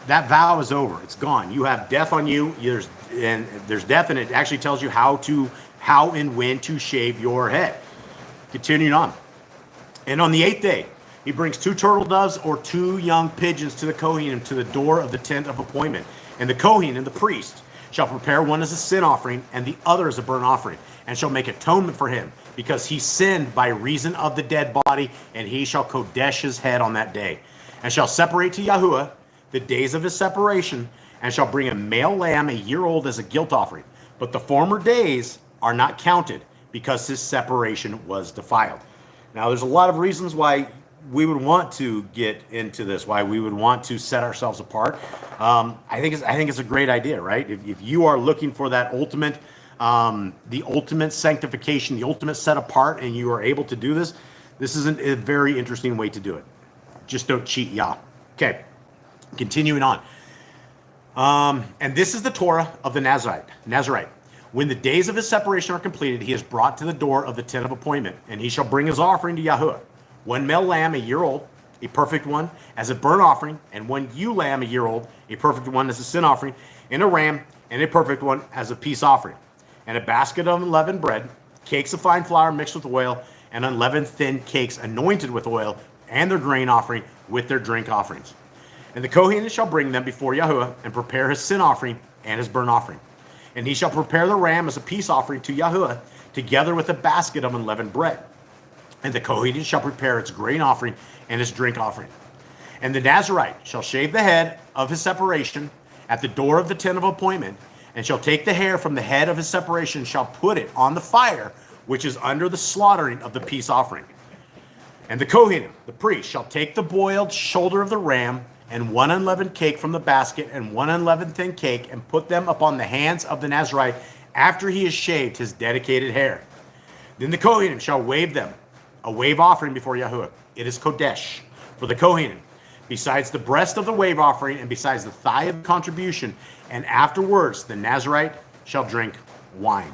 that vow is over. It's gone. You have death on you. There's death, and it actually tells you how and when to shave your head. Continuing on. And on the 8th day, he brings 2 turtle doves or 2 young pigeons to the Kohen to the door of the tent of appointment. And the Kohen and the priest shall prepare one as a sin offering and the other as a burnt offering, and shall make atonement for him, because he sinned by reason of the dead body, and he shall Kodesh his head on that day, and shall separate to Yahuwah the days of his separation, and shall bring a male lamb a year old as a guilt offering. But the former days are not counted, because his separation was defiled. Now, there's a lot of reasons why we would want to get into this, why we would want to set ourselves apart. I think it's a great idea, right? If you are looking for that ultimate, the ultimate sanctification, the ultimate set apart, and you are able to do this, this is a very interesting way to do it. Just don't cheat, Yah. Okay, continuing on. And this is the Torah of the Nazarite. When the days of his separation are completed, he is brought to the door of the tent of appointment, and he shall bring his offering to Yahuwah. One male lamb, a year old, a perfect one, as a burnt offering, and one ewe lamb, a year old, a perfect one, as a sin offering, and a ram, and a perfect one, as a peace offering. And a basket of unleavened bread, cakes of fine flour mixed with oil, and unleavened thin cakes anointed with oil, and their grain offering with their drink offerings. And the Kohen shall bring them before Yahuwah, and prepare his sin offering and his burnt offering. And he shall prepare the ram as a peace offering to Yahuwah, together with a basket of unleavened bread. And the Kohen shall prepare its grain offering and his drink offering. And the Nazarite shall shave the head of his separation at the door of the tent of appointment, and shall take the hair from the head of his separation, and shall put it on the fire, which is under the slaughtering of the peace offering. And the Kohen, the priest, shall take the boiled shoulder of the ram, and one unleavened cake from the basket, and one unleavened thin cake, and put them upon the hands of the Nazarite after he has shaved his dedicated hair. Then the Kohen shall wave them, a wave offering before Yahuwah. It is Kodesh for the Kohen, besides the breast of the wave offering, and besides the thigh of contribution. And afterwards the Nazarite shall drink wine.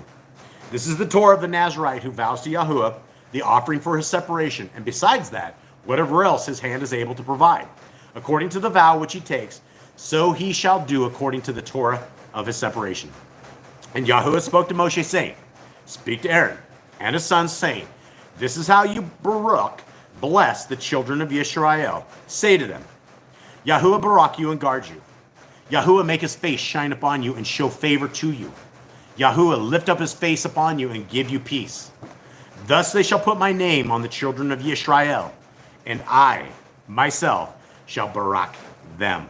This is the Torah of the Nazarite who vows to Yahuwah the offering for his separation, and besides that, whatever else his hand is able to provide. According to the vow which he takes, so he shall do according to the Torah of his separation. And Yahuwah spoke to Moshe, saying, Speak to Aaron and his sons, saying, This is how you, Baruch, bless the children of Yisrael. Say to them, Yahuwah barak you and guard you. Yahuwah make his face shine upon you and show favor to you. Yahuwah lift up his face upon you and give you peace. Thus they shall put my name on the children of Yisrael, and I, myself, shall barak them.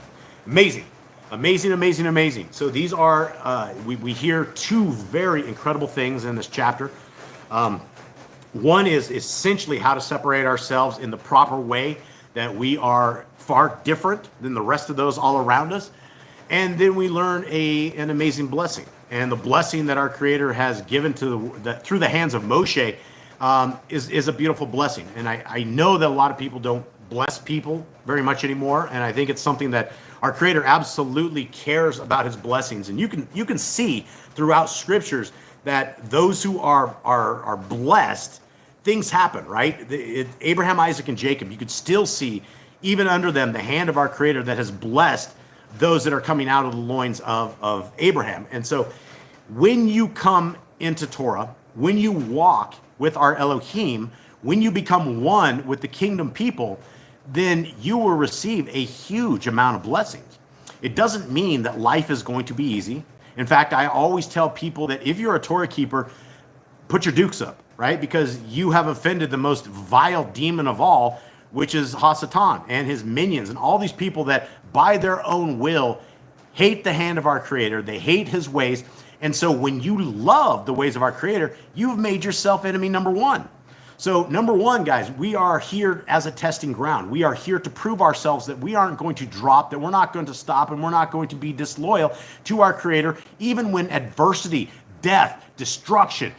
Amazing. Amazing, amazing, amazing. So these are, we hear two very incredible things in this chapter. One is essentially how to separate ourselves in the proper way, that we are far different than the rest of those all around us. And then we learn an amazing blessing. And the blessing that our Creator has given to through the hands of Moshe is a beautiful blessing. And I know that a lot of people don't bless people very much anymore. And I think it's something that our Creator absolutely cares about his blessings. And you can see throughout scriptures that those who are blessed, things happen, right? Abraham, Isaac, and Jacob, you could still see, even under them, the hand of our Creator that has blessed those that are coming out of the loins of Abraham. And so when you come into Torah, when you walk with our Elohim, when you become one with the kingdom people, then you will receive a huge amount of blessings. It doesn't mean that life is going to be easy. In fact, I always tell people that if you're a Torah keeper, put your dukes up, right? Because you have offended the most vile demon of all, which is Hasatan and his minions and all these people that by their own will hate the hand of our Creator. They hate his ways. And so when you love the ways of our Creator, you've made yourself enemy number one. So number one, guys, we are here as a testing ground. We are here to prove ourselves that we aren't going to drop, that we're not going to stop, and we're not going to be disloyal to our Creator, even when adversity, death, destruction,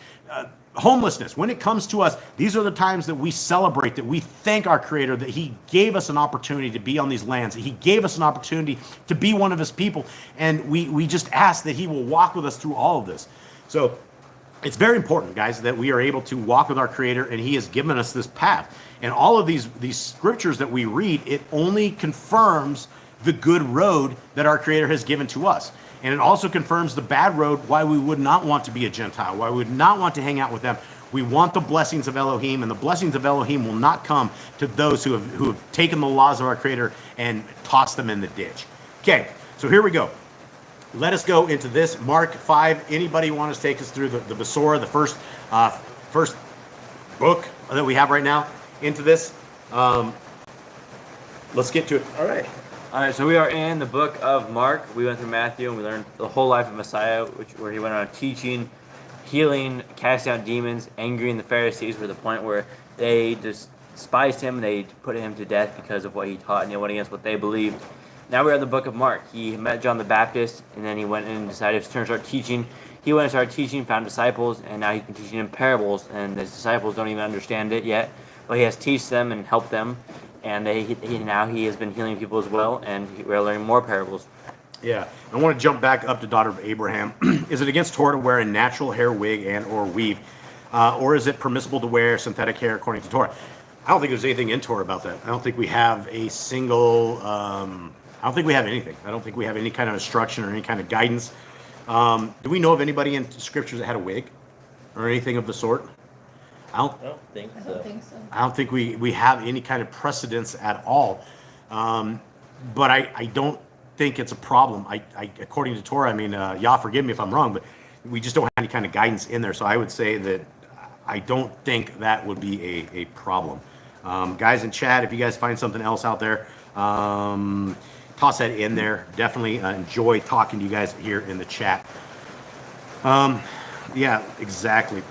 homelessness, when it comes to us, these are the times that we celebrate, that we thank our Creator, that he gave us an opportunity to be on these lands, that he gave us an opportunity to be one of his people, and we just ask that he will walk with us through all of this. So it's very important, guys, that we are able to walk with our Creator, and he has given us this path. And all of these scriptures that we read, it only confirms the good road that our Creator has given to us. And it also confirms the bad road, why we would not want to be a Gentile, why we would not want to hang out with them. We want the blessings of Elohim, and the blessings of Elohim will not come to those who have taken the laws of our Creator and tossed them in the ditch. Okay, so here we go. Let us go into this, Mark 5. Anybody want to take us through the Besorah, the first book that we have right now, into this? Let's get to it. All right, so we are in the book of Mark. We went through Matthew and we learned the whole life of Messiah, where he went around teaching, healing, casting out demons, angering the Pharisees, to the point where they just despised him. They put him to death because of what he taught, and he went against what they believed. Now we're at the book of Mark. He met John the Baptist, and then he went and decided to start teaching. He went and started teaching, found disciples, and now he's been teaching in parables, and his disciples don't even understand it yet, but he has teached them and helped them, and now he has been healing people as well, and we're learning more parables. Yeah, I want to jump back up to daughter of Abraham. Is it against Torah to wear a natural hair wig and or weave, or is it permissible to wear synthetic hair according to Torah? I don't think there's anything in Torah about that. I don't think we have a single. I don't think we have anything. I don't think we have any kind of instruction or any kind of guidance. Do we know of anybody in Scriptures that had a wig or anything of the sort? I don't think I don't think so. I don't think we have any kind of precedence at all. But I don't think it's a problem. I according to Torah, I mean, Yah, forgive me if I'm wrong, but we just don't have any kind of guidance in there. So I would say that I don't think that would be a problem. Guys in chat, if you guys find something else out there, toss that in there. Definitely enjoy talking to you guys here in the chat. Yeah, exactly.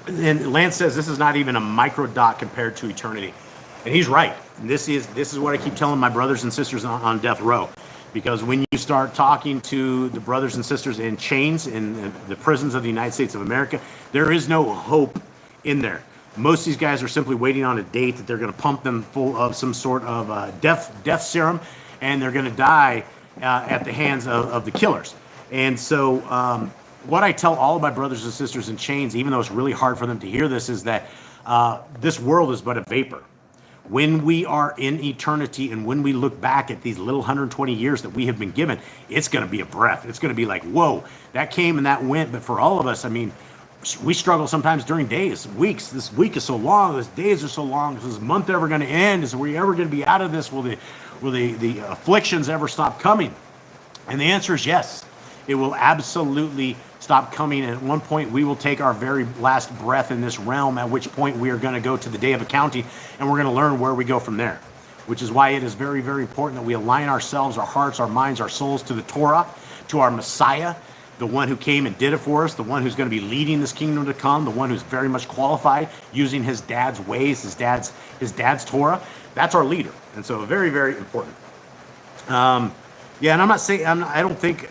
And Lance says this is not even a micro dot compared to eternity, and he's right. This is what I keep telling my brothers and sisters on death row, because when you start talking to the brothers and sisters in chains in the prisons of the United States of America, there is no hope in there. Most of these guys are simply waiting on a date that they're going to pump them full of some sort of death serum, and they're going to die at the hands of the killers. And so what I tell all of my brothers and sisters in chains, even though it's really hard for them to hear this, is that this world is but a vapor. When we are in eternity and when we look back at these little 120 years that we have been given, it's going to be a breath. It's going to be like, whoa, that came and that went. But for all of us, I mean, we struggle sometimes during days, weeks. This week is so long. This days are so long. Is this month ever going to end? Is we ever going to be out of this? Will the afflictions ever stop coming? And the answer is yes. It will absolutely stop coming. And at one point, we will take our very last breath in this realm, at which point we are going to go to the day of accounting, and we're going to learn where we go from there, which is why it is very, very important that we align ourselves, our hearts, our minds, our souls to the Torah, to our Messiah, the one who came and did it for us, the one who's going to be leading this kingdom to come, the one who's very much qualified, using his dad's ways, his dad's Torah. That's our leader. And so very, very important. Yeah, and I'm not saying, I don't think,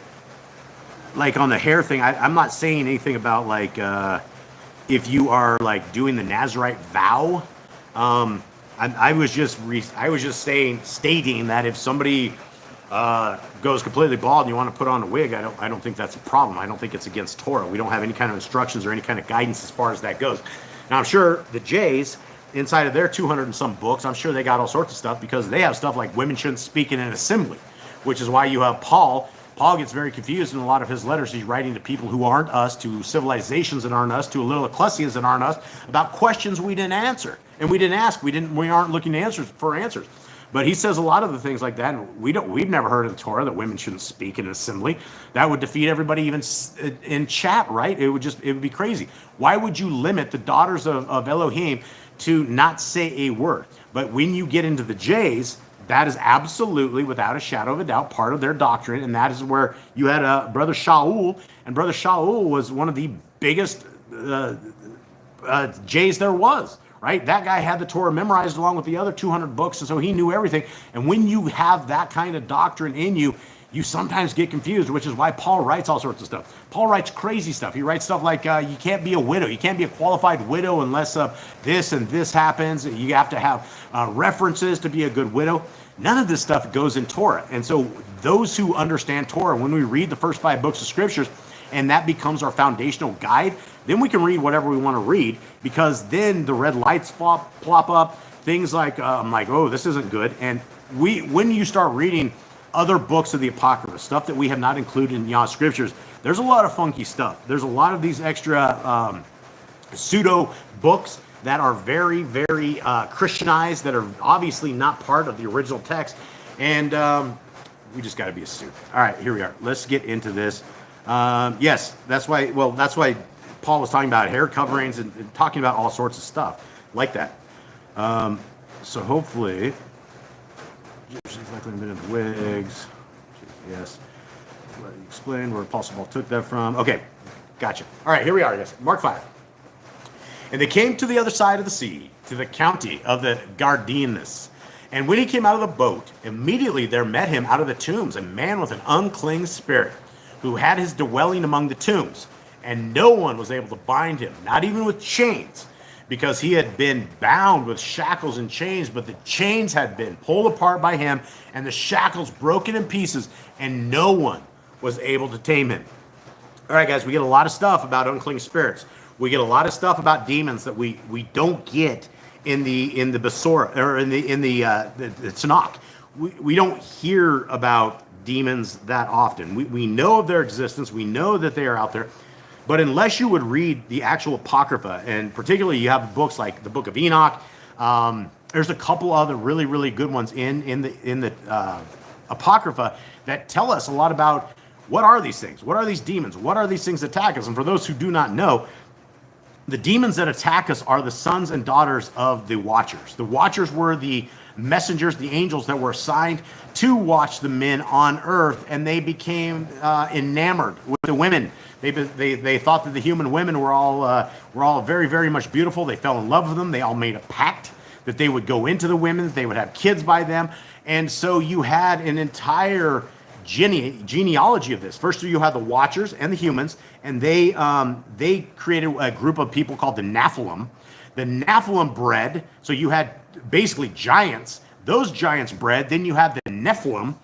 like on the hair thing, I'm not saying anything about like if you are like doing the Nazirite vow. I was just stating that if somebody goes completely bald and you want to put on a wig, I don't think that's a problem. I don't think it's against Torah. We don't have any kind of instructions or any kind of guidance as far as that goes. Now I'm sure the Jays, inside of their 200 and some books, I'm sure they got all sorts of stuff, because they have stuff like women shouldn't speak in an assembly, which is why you have Paul. Paul gets very confused in a lot of his letters. He's writing to people who aren't us, to civilizations that aren't us, to little ecclesias that aren't us, about questions we didn't answer and we didn't ask. We aren't looking for answers. But he says a lot of the things like that, and we've never heard in the Torah that women shouldn't speak in an assembly. That would defeat everybody, even in chat, right? It would be crazy. Why would you limit the daughters of Elohim to not say a word? But when you get into the Jays, that is absolutely, without a shadow of a doubt, part of their doctrine, and that is where you had Brother Shaul, and Brother Shaul was one of the biggest Jays there was, right? That guy had the Torah memorized along with the other 200 books, and so he knew everything. And when you have that kind of doctrine in you, you sometimes get confused, which is why Paul writes all sorts of stuff. Paul writes crazy stuff. He writes stuff like, you can't be a widow. You can't be a qualified widow unless this and this happens. You have to have references to be a good widow. None of this stuff goes in Torah. And so those who understand Torah, when we read the first 5 books of Scriptures, and that becomes our foundational guide, then we can read whatever we want to read, because then the red lights plop up, things like, I'm like, oh, this isn't good. And when you start reading other books of the Apocrypha, stuff that we have not included in Yah Scriptures, there's a lot of funky stuff. There's a lot of these extra pseudo books that are very, very Christianized, that are obviously not part of the original text. And we just got to be a student. All right, here we are. Let's get into this. Yes, that's why Paul was talking about hair coverings and talking about all sorts of stuff like that. So hopefully, likely invented the wigs. Yes. Explain where Apostle Paul took that from. Okay. Gotcha. All right, here we are, guys. Mark 5. And they came to the other side of the sea, to the county of the Gardaenes. And when he came out of the boat, immediately there met him out of the tombs a man with an unclean spirit, who had his dwelling among the tombs. And no one was able to bind him, not even with chains, because he had been bound with shackles and chains, but the chains had been pulled apart by him, and the shackles broken in pieces, and no one was able to tame him. All right, guys, we get a lot of stuff about unclean spirits. We get a lot of stuff about demons that we don't get in the Basora or in the Tanakh. We don't hear about demons that often. We know of their existence. We know that they are out there. But unless you would read the actual Apocrypha, and particularly you have books like the Book of Enoch, there's a couple other really, really good ones in the Apocrypha that tell us a lot about what are these things? What are these demons? What are these things that attack us? And for those who do not know, the demons that attack us are the sons and daughters of the Watchers. The Watchers were the messengers, the angels that were assigned to watch the men on earth, and they became enamored with the women. They thought that the human women were all very, very much beautiful. They fell in love with them. They all made a pact that they would go into the women, that they would have kids by them. And so you had an entire genealogy of this. First, you had the Watchers and the humans, and they created a group of people called the Nephilim. The Nephilim bred, so you had basically giants. Those giants bred. Then you had the Nephilim,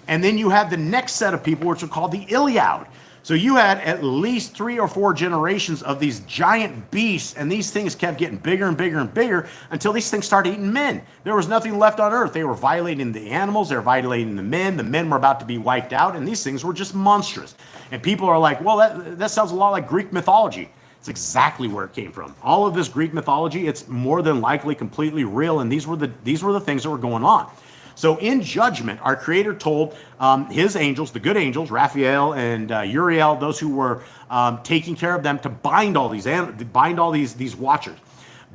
and then you had the next set of people, which are called the Iliad. So you had at least 3 or 4 generations of these giant beasts, and these things kept getting bigger and bigger and bigger until these things started eating men. There was nothing left on earth. They were violating the animals. They were violating the men. The men were about to be wiped out, and these things were just monstrous. And people are like, well, that sounds a lot like Greek mythology. It's exactly where it came from. All of this Greek mythology, it's more than likely completely real, and these were the things that were going on. So in judgment, our Creator told his angels, the good angels, Raphael and Uriel, those who were taking care of them, to bind all these watchers.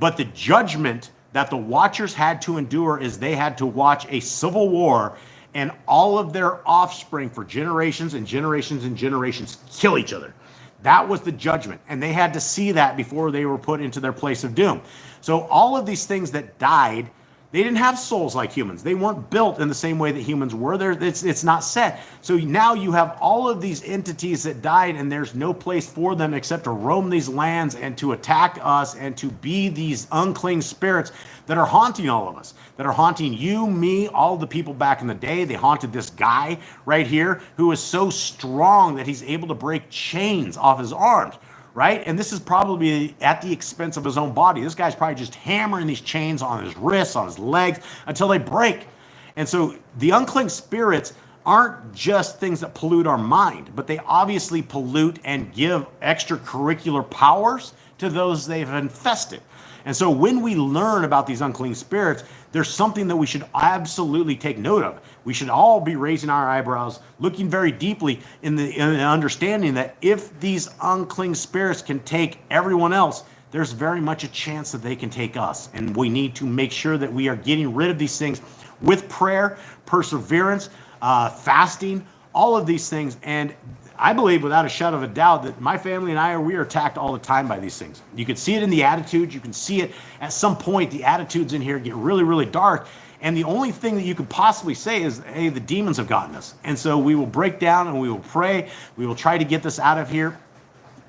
But the judgment that the watchers had to endure is they had to watch a civil war, and all of their offspring for generations and generations and generations kill each other. That was the judgment, and they had to see that before they were put into their place of doom. So all of these things that died, they didn't have souls like humans. They weren't built in the same way that humans were. It's not set. So now you have all of these entities that died, and there's no place for them except to roam these lands and to attack us and to be these unclean spirits that are haunting all of us, that are haunting you, me, all the people back in the day. They haunted this guy right here who is so strong that he's able to break chains off his arms. Right? And this is probably at the expense of his own body. This guy's probably just hammering these chains on his wrists, on his legs, until they break. And so the unclean spirits aren't just things that pollute our mind, but they obviously pollute and give extracurricular powers to those they've infested. And so when we learn about these unclean spirits, there's something that we should absolutely take note of. We should all be raising our eyebrows, looking very deeply in the understanding that if these unclean spirits can take everyone else, there's very much a chance that they can take us. And we need to make sure that we are getting rid of these things with prayer, perseverance, fasting, all of these things. And I believe without a shadow of a doubt that my family and we are attacked all the time by these things. You can see it in the attitudes. You can see it at some point. The attitudes in here get really, really dark. And the only thing that you could possibly say is, hey, the demons have gotten us. And so we will break down and we will pray. We will try to get this out of here.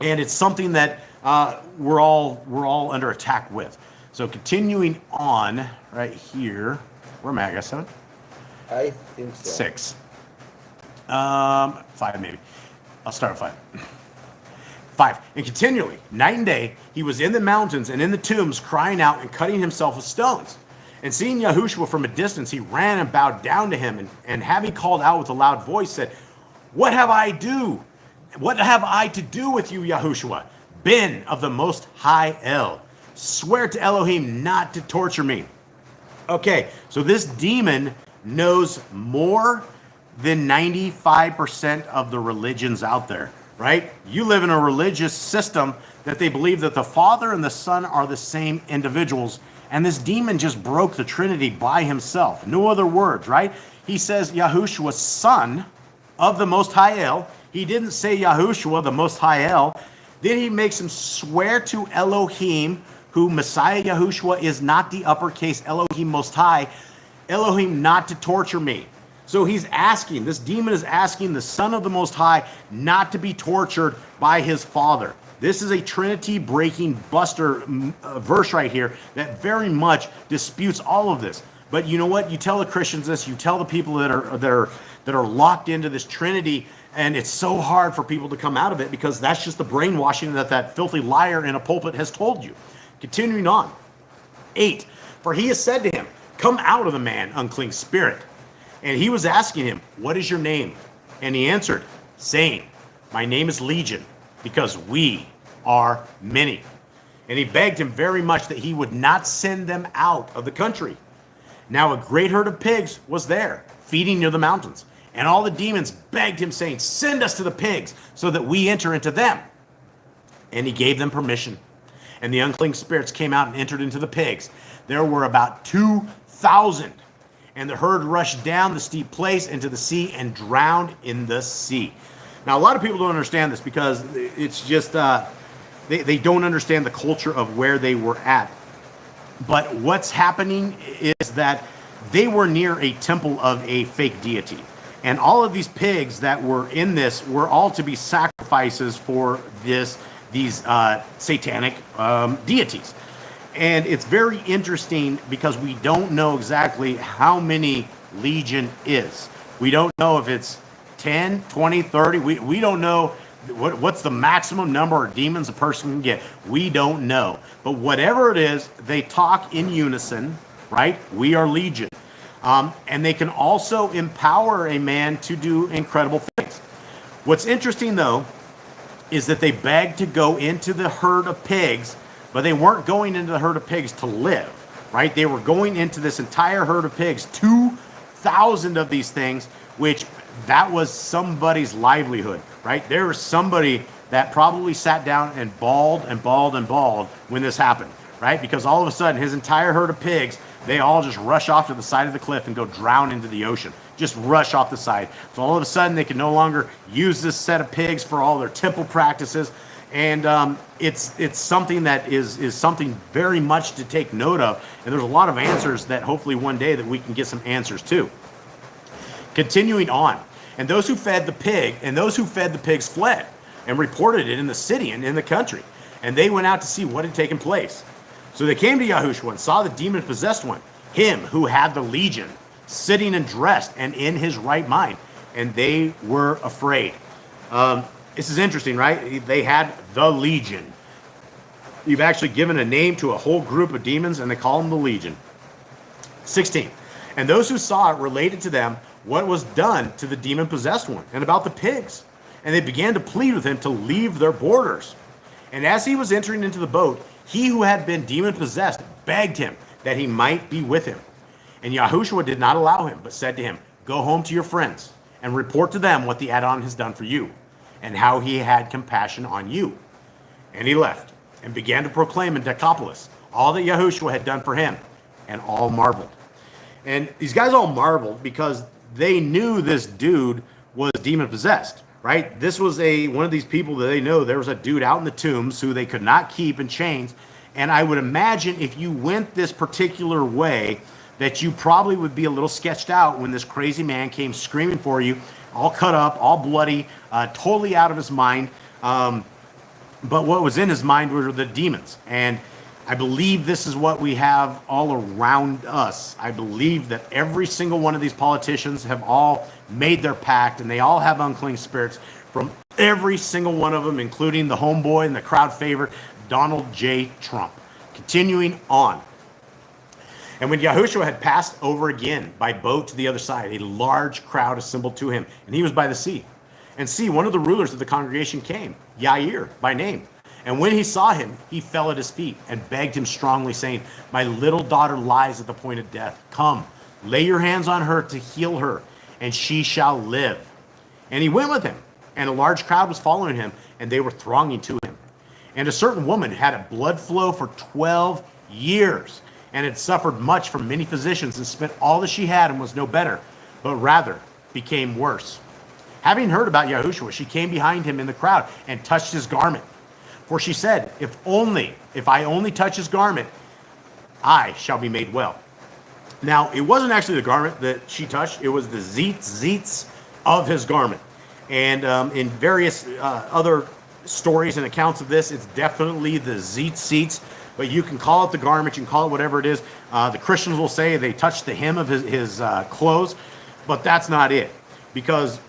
And it's something that we're all under attack with. So continuing on right here. Where am I? I got 7? I think so. 6. 5 maybe. I'll start at 5. 5. And continually, night and day, he was in the mountains and in the tombs, crying out and cutting himself with stones. And seeing Yahushua from a distance, he ran and bowed down to him, and having called out with a loud voice, said, What have I to do with you, Yahushua, Ben of the Most High El? Swear to Elohim not to torture me. Okay, so this demon knows more than 95% of the religions out there, right? You live in a religious system that they believe that the Father and the Son are the same individuals, and this demon just broke the Trinity by himself. No other words, right? He says Yahushua, Son of the Most High El. He didn't say Yahushua, the Most High El. Then he makes him swear to Elohim, who Messiah Yahushua is not the uppercase Elohim Most High, Elohim not to torture me. So he's asking, this demon is asking the Son of the Most High not to be tortured by his Father. This is a Trinity breaking buster verse right here that very much disputes all of this. But you know what? You tell the Christians this, you tell the people that are locked into this Trinity, and it's so hard for people to come out of it because that's just the brainwashing that filthy liar in a pulpit has told you. Continuing on. 8. For he has said to him, come out of the man, unclean spirit. And he was asking him, what is your name? And he answered, saying, my name is Legion, because we are many. And he begged him very much that he would not send them out of the country. Now a great herd of pigs was there, feeding near the mountains. And all the demons begged him, saying, send us to the pigs, so that we enter into them. And he gave them permission. And the unclean spirits came out and entered into the pigs. There were about 2,000. And the herd rushed down the steep place into the sea and drowned in the sea. Now, a lot of people don't understand this because it's just, they don't understand the culture of where they were at. But what's happening is that they were near a temple of a fake deity. And all of these pigs that were in this were all to be sacrifices for these satanic deities. And it's very interesting because we don't know exactly how many Legion is. We don't know if it's 10, 20, 30. We don't know what's the maximum number of demons a person can get. We don't know. But whatever it is, they talk in unison, right? We are Legion. And they can also empower a man to do incredible things. What's interesting, though, is that they begged to go into the herd of pigs, but they weren't going into the herd of pigs to live, right? They were going into this entire herd of pigs, 2,000 of these things, which that was somebody's livelihood, right? There was somebody that probably sat down and bawled and bawled and bawled when this happened, right? Because all of a sudden, his entire herd of pigs, they all just rush off to the side of the cliff and go drown into the ocean. Just rush off the side. So all of a sudden, they can no longer use this set of pigs for all their temple practices. And it's something that is something very much to take note of. And there's a lot of answers that hopefully one day that we can get some answers to. Continuing on. And those who fed the pigs fled and reported it in the city and in the country. And they went out to see what had taken place. So they came to Yahushua and saw the demon-possessed one, him who had the legion, sitting and dressed and in his right mind. And they were afraid. This is interesting, right? They had the legion. You've actually given a name to a whole group of demons, and they call them the legion. 16. And those who saw it related to them what was done to the demon-possessed one and about the pigs. And they began to plead with him to leave their borders. And as he was entering into the boat, he who had been demon-possessed begged him that he might be with him. And Yahushua did not allow him, but said to him, go home to your friends and report to them what the Adon has done for you and how he had compassion on you. And he left and began to proclaim in Decapolis all that Yahushua had done for him, and all marveled. And these guys all marveled because they knew this dude was demon-possessed, right? This was one of these people that they know there was a dude out in the tombs who they could not keep in chains. And I would imagine if you went this particular way, that you probably would be a little sketched out when this crazy man came screaming for you, all cut up, all bloody, totally out of his mind. But what was in his mind were the demons. And I believe this is what we have all around us. I believe that every single one of these politicians have all made their pact, and they all have unclean spirits from every single one of them, including the homeboy and the crowd favorite, Donald J. Trump. Continuing on. And when Yahushua had passed over again by boat to the other side, a large crowd assembled to him, and he was by the sea. And see, one of the rulers of the congregation came, Yair by name. And when he saw him, he fell at his feet and begged him strongly, saying, my little daughter lies at the point of death. Come, lay your hands on her to heal her, and she shall live. And he went with him, and a large crowd was following him, and they were thronging to him. And a certain woman had a blood flow for 12 years, and had suffered much from many physicians, and spent all that she had and was no better, but rather became worse. Having heard about Yahushua, she came behind him in the crowd and touched his garment. For she said, if I only touch his garment, I shall be made well. Now, it wasn't actually the garment that she touched. It was the zeets of his garment. And in various other stories and accounts of this, it's definitely the zeets. But you can call it the garment. You can call it whatever it is. The Christians will say they touched the hem of his clothes. But that's not it. Because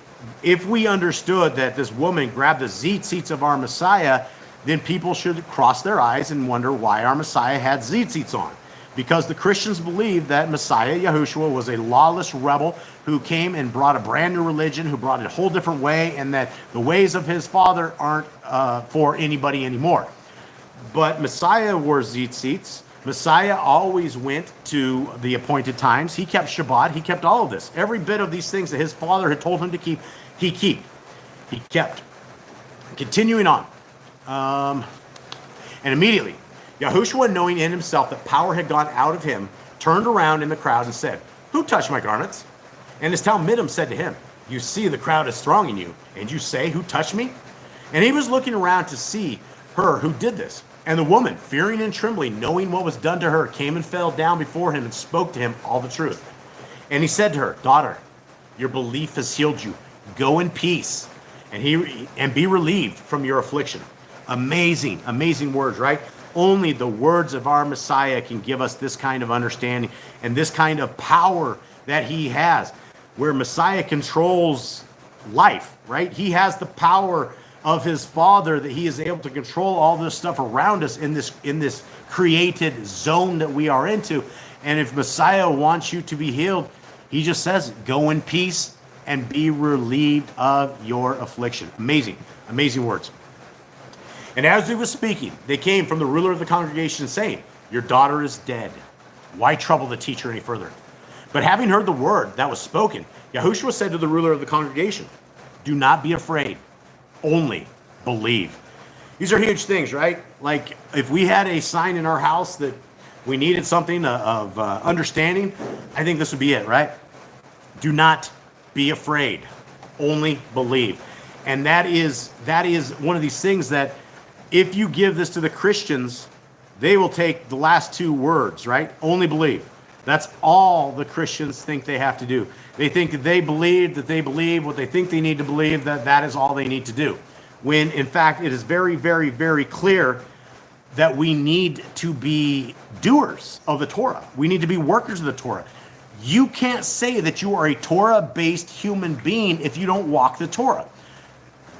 if we understood that this woman grabbed the zeets of our Messiah, then people should cross their eyes and wonder why our Messiah had zeets on. Because the Christians believe that Messiah, Yahushua, was a lawless rebel who came and brought a brand new religion, who brought a whole different way, and that the ways of his father aren't for anybody anymore. But Messiah wore zeets. Messiah always went to the appointed times. He kept Shabbat. He kept all of this. Every bit of these things that his father had told him to keep, he kept. Continuing on. And immediately, Yahushua, knowing in himself that power had gone out of him, turned around in the crowd and said, "Who touched my garments?" And his talmidim said to him, "You see the crowd is thronging you, and you say, 'Who touched me?'" And he was looking around to see her who did this. And the woman, fearing and trembling, knowing what was done to her, came and fell down before him and spoke to him all the truth. And he said to her, "Daughter, your belief has healed you. Go in peace and be relieved from your affliction." Amazing, amazing words, right? Only the words of our Messiah can give us this kind of understanding and this kind of power that he has, where Messiah controls life, right? He has the power of his Father, that he is able to control all this stuff around us in this created zone that we are into. And if Messiah wants you to be healed, he just says, "Go in peace and be relieved of your affliction." Amazing, amazing words. And as he was speaking, they came from the ruler of the congregation saying, "Your daughter is dead. Why trouble the teacher any further?" But having heard the word that was spoken, Yahushua said to the ruler of the congregation, "Do not be afraid, only believe." These are huge things, right? Like if we had a sign in our house that we needed something of understanding, I think this would be it, right? Do not be afraid, only believe. And that is one of these things that if you give this to the Christians, they will take the last two words, right? Only believe. That's all the Christians think they have to do. They think that they believe what they think they need to believe, that is all they need to do. When in fact, it is very, very, very clear that we need to be doers of the Torah. We need to be workers of the Torah. You can't say that you are a Torah-based human being if you don't walk the Torah.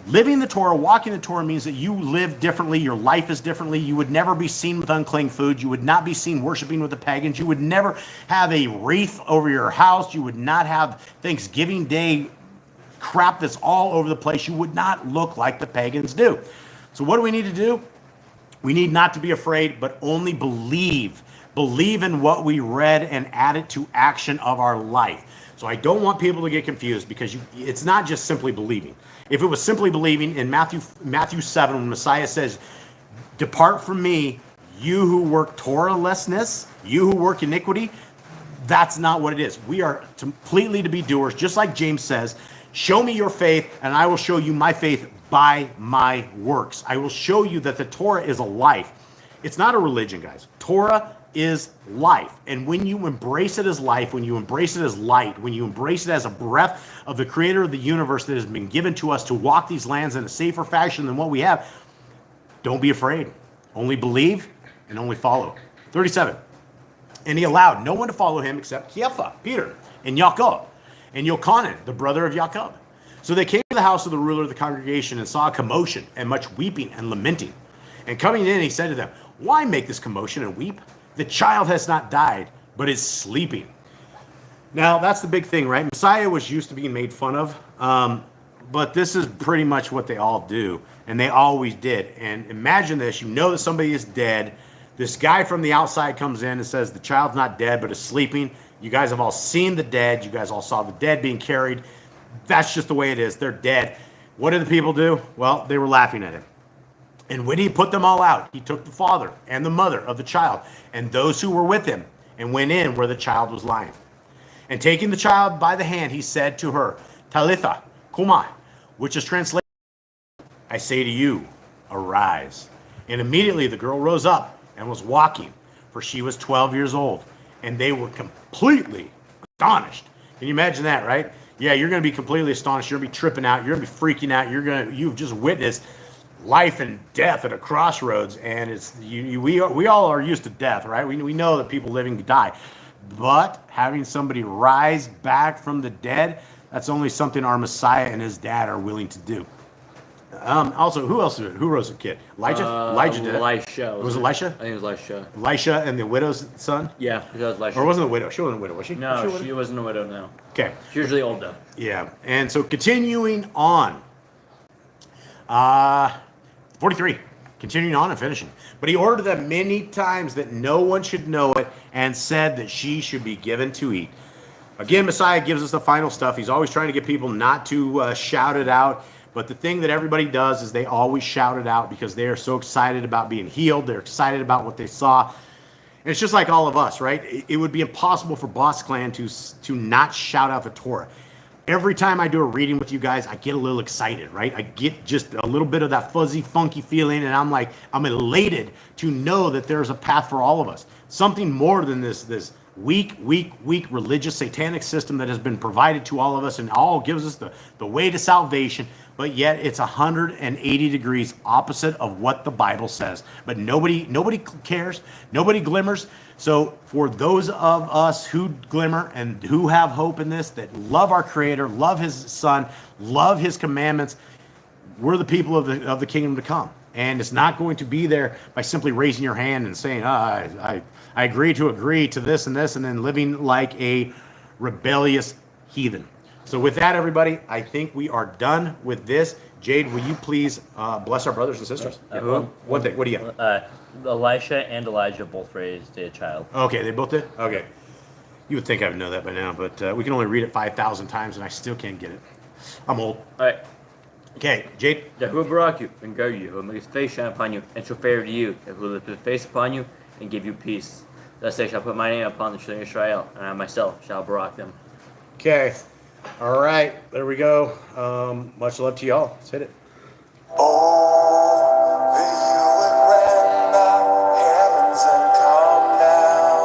Living the Torah, walking the Torah means that you live differently, your life is differently. You would never be seen with unclean food. You would not be seen worshiping with the pagans. You would never have a wreath over your house. You would not have Thanksgiving Day crap that's all over the place. You would not look like the pagans do. So what do we need to do? We need not to be afraid, but only believe. Believe in what we read and add it to action of our life. So I don't want people to get confused, because it's not just simply believing. If it was simply believing, in Matthew 7, when Messiah says, "Depart from me, you who work Torahlessness, you who work iniquity," that's not what it is. We are completely to be doers, just like James says, "Show me your faith, and I will show you my faith by my works." I will show you that the Torah is a life. It's not a religion, guys. Torah is life. And when you embrace it as life, when you embrace it as light, when you embrace it as a breath of the creator of the universe that has been given to us to walk these lands in a safer fashion than what we have, don't be afraid. Only believe and only follow. 37. And he allowed no one to follow him except Kepha, Peter, and Yaakov, and Yochanan, the brother of Yaakov. So they came to the house of the ruler of the congregation and saw a commotion and much weeping and lamenting. And coming in, he said to them, "Why make this commotion and weep? The child has not died, but is sleeping." Now, that's the big thing, right? Messiah was used to being made fun of, but this is pretty much what they all do, and they always did. And imagine this. You know that somebody is dead. This guy from the outside comes in and says, "The child's not dead, but is sleeping." You guys have all seen the dead. You guys all saw the dead being carried. That's just the way it is. They're dead. What did the people do? Well, they were laughing at him. And when he put them all out, he took the father and the mother of the child and those who were with him and went in where the child was lying. And taking the child by the hand, he said to her, "Talitha Kuma," which is translated, "I say to you, arise." And immediately the girl rose up and was walking, for she was 12 years old. And they were completely astonished. Can you imagine that, right? Yeah, you're going to be completely astonished. You're going to be tripping out. You're going to be freaking out. You've just witnessed life and death at a crossroads, and we all are used to death, right? We know that people living die, but having somebody rise back from the dead, that's only something our Messiah and his dad are willing to do. Also, who else did it? Who rose a kid? Elijah? Elijah did it. Elisha. Was it Elisha? I think it was Elisha. Elisha and the widow's son? Yeah, it was Elisha. Or wasn't a widow? She wasn't a widow, was she? No, Was she a she widow? wasn't a widow, no. Okay. She was really old, though. Yeah. And so continuing on. 43. Continuing on and finishing. But he ordered them many times that no one should know it, and said that she should be given to eat. Again, Messiah gives us the final stuff. He's always trying to get people not to shout it out. But the thing that everybody does is they always shout it out because they are so excited about being healed. They're excited about what they saw. And it's just like all of us, right? It would be impossible for Boss Clan to not shout out the Torah. Every time I do a reading with you guys, I get a little excited, right? I get just a little bit of that fuzzy, funky feeling, and I'm elated to know that there's a path for all of us. Something more than this weak religious satanic system that has been provided to all of us and all gives us the way to salvation, but yet it's 180 degrees opposite of what the Bible says. But nobody cares, nobody glimmers. So for those of us who glimmer and who have hope in this, that love our Creator, love His Son, love His commandments, we're the people of the kingdom to come. And it's not going to be there by simply raising your hand and saying, I agree to this, and then living like a rebellious heathen. So with that, everybody, I think we are done with this. Jade, will you please bless our brothers and sisters? One thing. What do you got? Elisha and Elijah both raised a child. Okay, they both did? Okay. You would think I would know that by now, but we can only read it 5,000 times, and I still can't get it. I'm old. All right. Okay, Jade. Yahuwah barak you and guard you, who will make his face shine upon you, and show favor to you, Yahuwah will lift his face upon you, and give you peace. Thus I shall put my name upon the children of Israel, and I myself shall barak them. Okay. All right, there we go. Much love to y'all. Let's hit it. Oh, that you would rend the heavens and come down.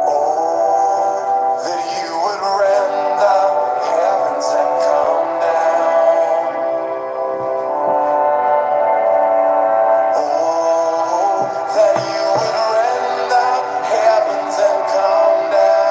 Oh, that you would rend the heavens and come down. Oh, that you would rend the heavens and come down.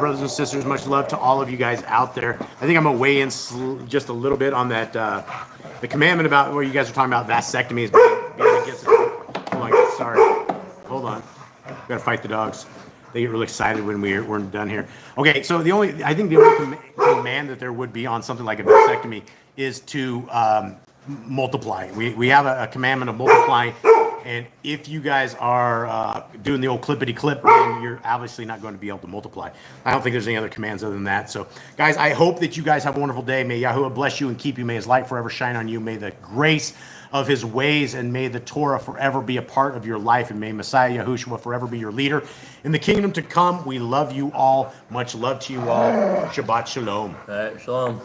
brothers and sisters. Much love to all of you guys out there. I think I'm gonna weigh in just a little bit on that the commandment about where you guys are talking about vasectomy is being against it. Hold on, guys. Sorry. Hold on. Gotta fight the dogs. They get really excited when we're done here. Okay, so I think the only command that there would be on something like a vasectomy is to multiply. We have a commandment of multiplying, and if you guys are doing the old clippity clip, then you're obviously not going to be able to multiply. I don't think there's any other commands other than that. So, guys, I hope that you guys have a wonderful day. May Yahuwah bless you and keep you. May His light forever shine on you. May the grace of His ways and may the Torah forever be a part of your life, and may Messiah Yahushua forever be your leader in the kingdom to come. We love you all. Much love to you all. Shabbat shalom. All right, shalom.